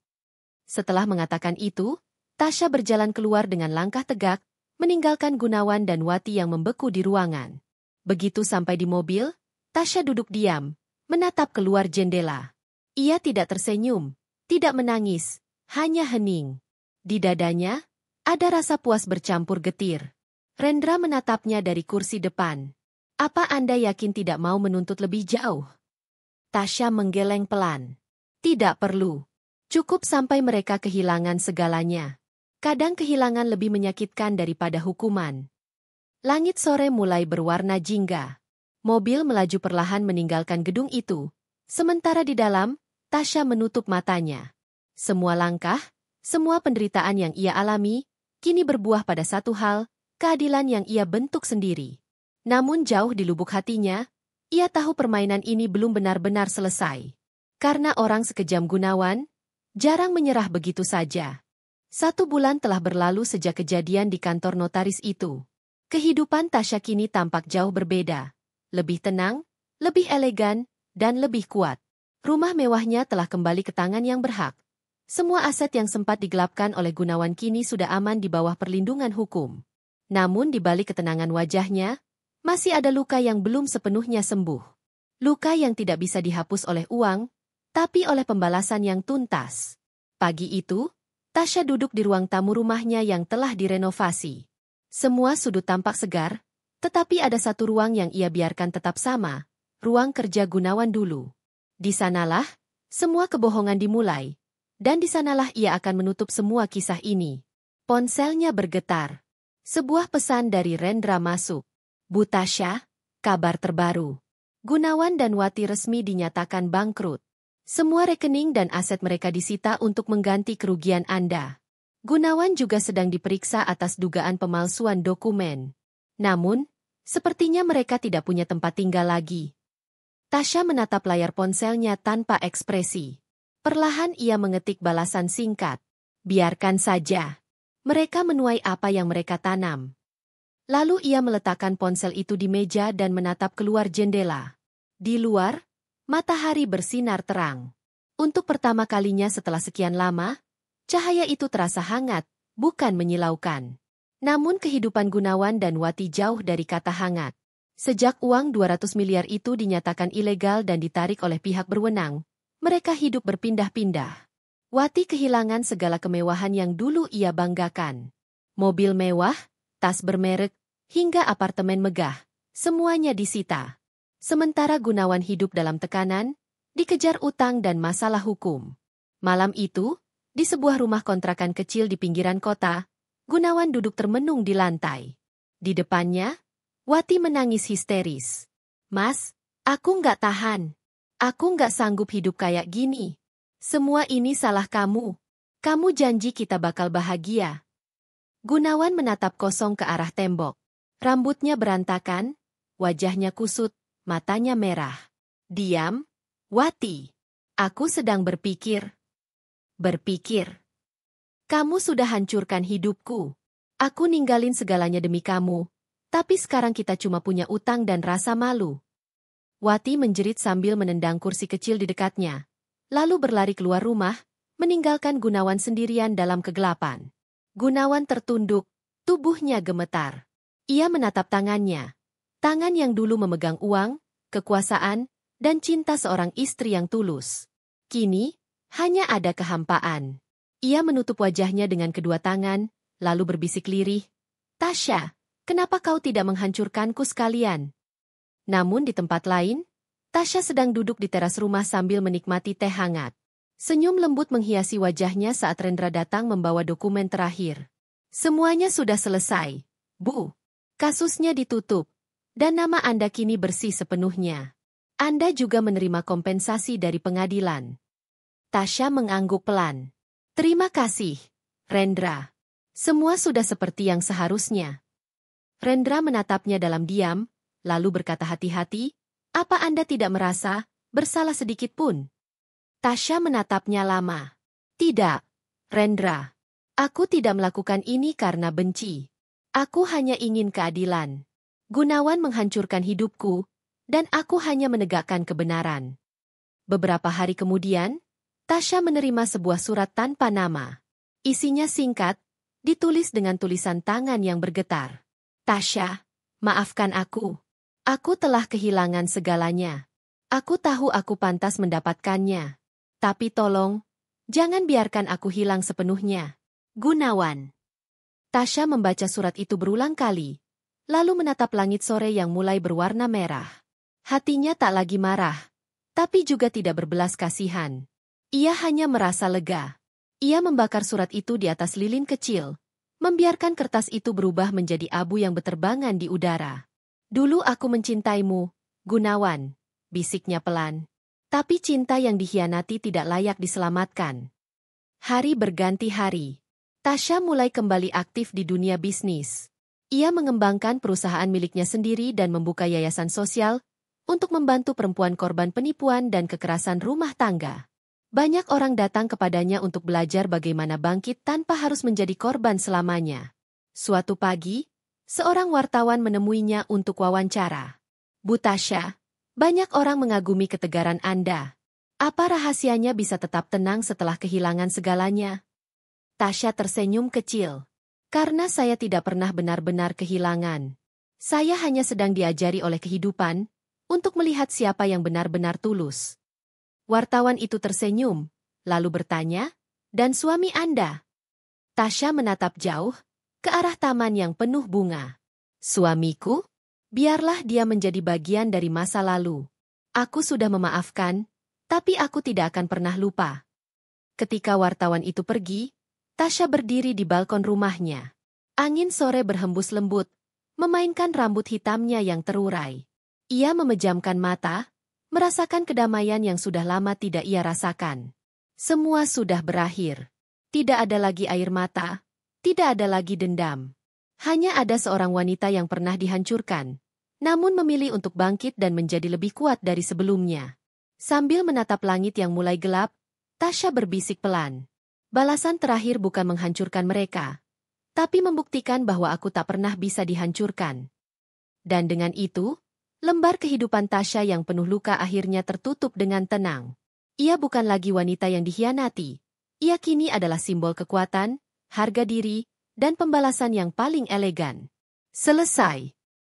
S1: Setelah mengatakan itu, Tasya berjalan keluar dengan langkah tegak, meninggalkan Gunawan dan Wati yang membeku di ruangan. Begitu sampai di mobil, Tasya duduk diam, menatap keluar jendela. Ia tidak tersenyum, tidak menangis, hanya hening. Di dadanya, ada rasa puas bercampur getir. Rendra menatapnya dari kursi depan. Apa Anda yakin tidak mau menuntut lebih jauh? Tasya menggeleng pelan. Tidak perlu. Cukup sampai mereka kehilangan segalanya. Kadang kehilangan lebih menyakitkan daripada hukuman. Langit sore mulai berwarna jingga. Mobil melaju perlahan meninggalkan gedung itu. Sementara di dalam, Tasya menutup matanya. Semua langkah, semua penderitaan yang ia alami, kini berbuah pada satu hal, keadilan yang ia bentuk sendiri. Namun jauh di lubuk hatinya, ia tahu permainan ini belum benar-benar selesai. Karena orang sekejam Gunawan, jarang menyerah begitu saja. 1 bulan telah berlalu sejak kejadian di kantor notaris itu. Kehidupan Tasya kini tampak jauh berbeda. Lebih tenang, lebih elegan, dan lebih kuat. Rumah mewahnya telah kembali ke tangan yang berhak. Semua aset yang sempat digelapkan oleh Gunawan kini sudah aman di bawah perlindungan hukum. Namun di balik ketenangan wajahnya, masih ada luka yang belum sepenuhnya sembuh. Luka yang tidak bisa dihapus oleh uang, tapi oleh pembalasan yang tuntas. Pagi itu, Tasya duduk di ruang tamu rumahnya yang telah direnovasi. Semua sudut tampak segar, tetapi ada satu ruang yang ia biarkan tetap sama, ruang kerja Gunawan dulu. Di sanalah, semua kebohongan dimulai. Dan di sanalah ia akan menutup semua kisah ini. Ponselnya bergetar. Sebuah pesan dari Rendra masuk. Bu Tasya, kabar terbaru. Gunawan dan Wati resmi dinyatakan bangkrut. Semua rekening dan aset mereka disita untuk mengganti kerugian Anda. Gunawan juga sedang diperiksa atas dugaan pemalsuan dokumen. Namun, sepertinya mereka tidak punya tempat tinggal lagi. Tasya menatap layar ponselnya tanpa ekspresi. Perlahan ia mengetik balasan singkat. Biarkan saja. Mereka menuai apa yang mereka tanam. Lalu ia meletakkan ponsel itu di meja dan menatap keluar jendela. Di luar, matahari bersinar terang. Untuk pertama kalinya setelah sekian lama, cahaya itu terasa hangat, bukan menyilaukan. Namun kehidupan Gunawan dan Wati jauh dari kata hangat. Sejak uang 200 miliar itu dinyatakan ilegal dan ditarik oleh pihak berwenang, mereka hidup berpindah-pindah. Wati kehilangan segala kemewahan yang dulu ia banggakan. Mobil mewah, tas bermerek, hingga apartemen megah, semuanya disita. Sementara Gunawan hidup dalam tekanan, dikejar utang dan masalah hukum. Malam itu, di sebuah rumah kontrakan kecil di pinggiran kota, Gunawan duduk termenung di lantai. Di depannya, Wati menangis histeris. Mas, aku nggak tahan. Aku nggak sanggup hidup kayak gini. Semua ini salah kamu. Kamu janji kita bakal bahagia. Gunawan menatap kosong ke arah tembok. Rambutnya berantakan, wajahnya kusut, matanya merah. Diam, Wati. Aku sedang berpikir. Berpikir. Kamu sudah hancurkan hidupku. Aku ninggalin segalanya demi kamu. Tapi sekarang kita cuma punya utang dan rasa malu. Wati menjerit sambil menendang kursi kecil di dekatnya. Lalu berlari keluar rumah, meninggalkan Gunawan sendirian dalam kegelapan. Gunawan tertunduk, tubuhnya gemetar. Ia menatap tangannya. Tangan yang dulu memegang uang, kekuasaan, dan cinta seorang istri yang tulus. Kini, hanya ada kehampaan. Ia menutup wajahnya dengan kedua tangan, lalu berbisik lirih, "Tasya, kenapa kau tidak menghancurkanku sekalian?" Namun di tempat lain, Tasya sedang duduk di teras rumah sambil menikmati teh hangat. Senyum lembut menghiasi wajahnya saat Rendra datang membawa dokumen terakhir. "Semuanya sudah selesai, Bu. Kasusnya ditutup, dan nama Anda kini bersih sepenuhnya. Anda juga menerima kompensasi dari pengadilan." Tasya mengangguk pelan. "Terima kasih, Rendra. Semua sudah seperti yang seharusnya." Rendra menatapnya dalam diam, lalu berkata hati-hati, "Apa Anda tidak merasa bersalah sedikit pun?" Tasya menatapnya lama. "Tidak, Rendra. Aku tidak melakukan ini karena benci. Aku hanya ingin keadilan. Gunawan menghancurkan hidupku, dan aku hanya menegakkan kebenaran." Beberapa hari kemudian, Tasya menerima sebuah surat tanpa nama. Isinya singkat, ditulis dengan tulisan tangan yang bergetar. "Tasya, maafkan aku. Aku telah kehilangan segalanya. Aku tahu aku pantas mendapatkannya. Tapi tolong, jangan biarkan aku hilang sepenuhnya. Gunawan." Tasya membaca surat itu berulang kali, lalu menatap langit sore yang mulai berwarna merah. Hatinya tak lagi marah, tapi juga tidak berbelas kasihan. Ia hanya merasa lega. Ia membakar surat itu di atas lilin kecil, membiarkan kertas itu berubah menjadi abu yang berterbangan di udara. "Dulu aku mencintaimu, Gunawan," bisiknya pelan. "Tapi cinta yang dikhianati tidak layak diselamatkan." Hari berganti hari. Tasya mulai kembali aktif di dunia bisnis. Ia mengembangkan perusahaan miliknya sendiri dan membuka yayasan sosial untuk membantu perempuan korban penipuan dan kekerasan rumah tangga. Banyak orang datang kepadanya untuk belajar bagaimana bangkit tanpa harus menjadi korban selamanya. Suatu pagi, seorang wartawan menemuinya untuk wawancara. "Bu Tasya, banyak orang mengagumi ketegaran Anda. Apa rahasianya bisa tetap tenang setelah kehilangan segalanya?" Tasya tersenyum kecil. "Karena saya tidak pernah benar-benar kehilangan. Saya hanya sedang diajari oleh kehidupan untuk melihat siapa yang benar-benar tulus." Wartawan itu tersenyum, lalu bertanya, "Dan suami Anda?" Tasya menatap jauh, ke arah taman yang penuh bunga. "Suamiku? Biarlah dia menjadi bagian dari masa lalu. Aku sudah memaafkan, tapi aku tidak akan pernah lupa." Ketika wartawan itu pergi, Tasya berdiri di balkon rumahnya. Angin sore berhembus lembut, memainkan rambut hitamnya yang terurai. Ia memejamkan mata, merasakan kedamaian yang sudah lama tidak ia rasakan. Semua sudah berakhir. Tidak ada lagi air mata, tidak ada lagi dendam. Hanya ada seorang wanita yang pernah dihancurkan, namun memilih untuk bangkit dan menjadi lebih kuat dari sebelumnya. Sambil menatap langit yang mulai gelap, Tasya berbisik pelan. "Balasan terakhir bukan menghancurkan mereka, tapi membuktikan bahwa aku tak pernah bisa dihancurkan." Dan dengan itu, lembar kehidupan Tasya yang penuh luka akhirnya tertutup dengan tenang. Ia bukan lagi wanita yang dikhianati. Ia kini adalah simbol kekuatan, harga diri, dan pembalasan yang paling elegan. Selesai.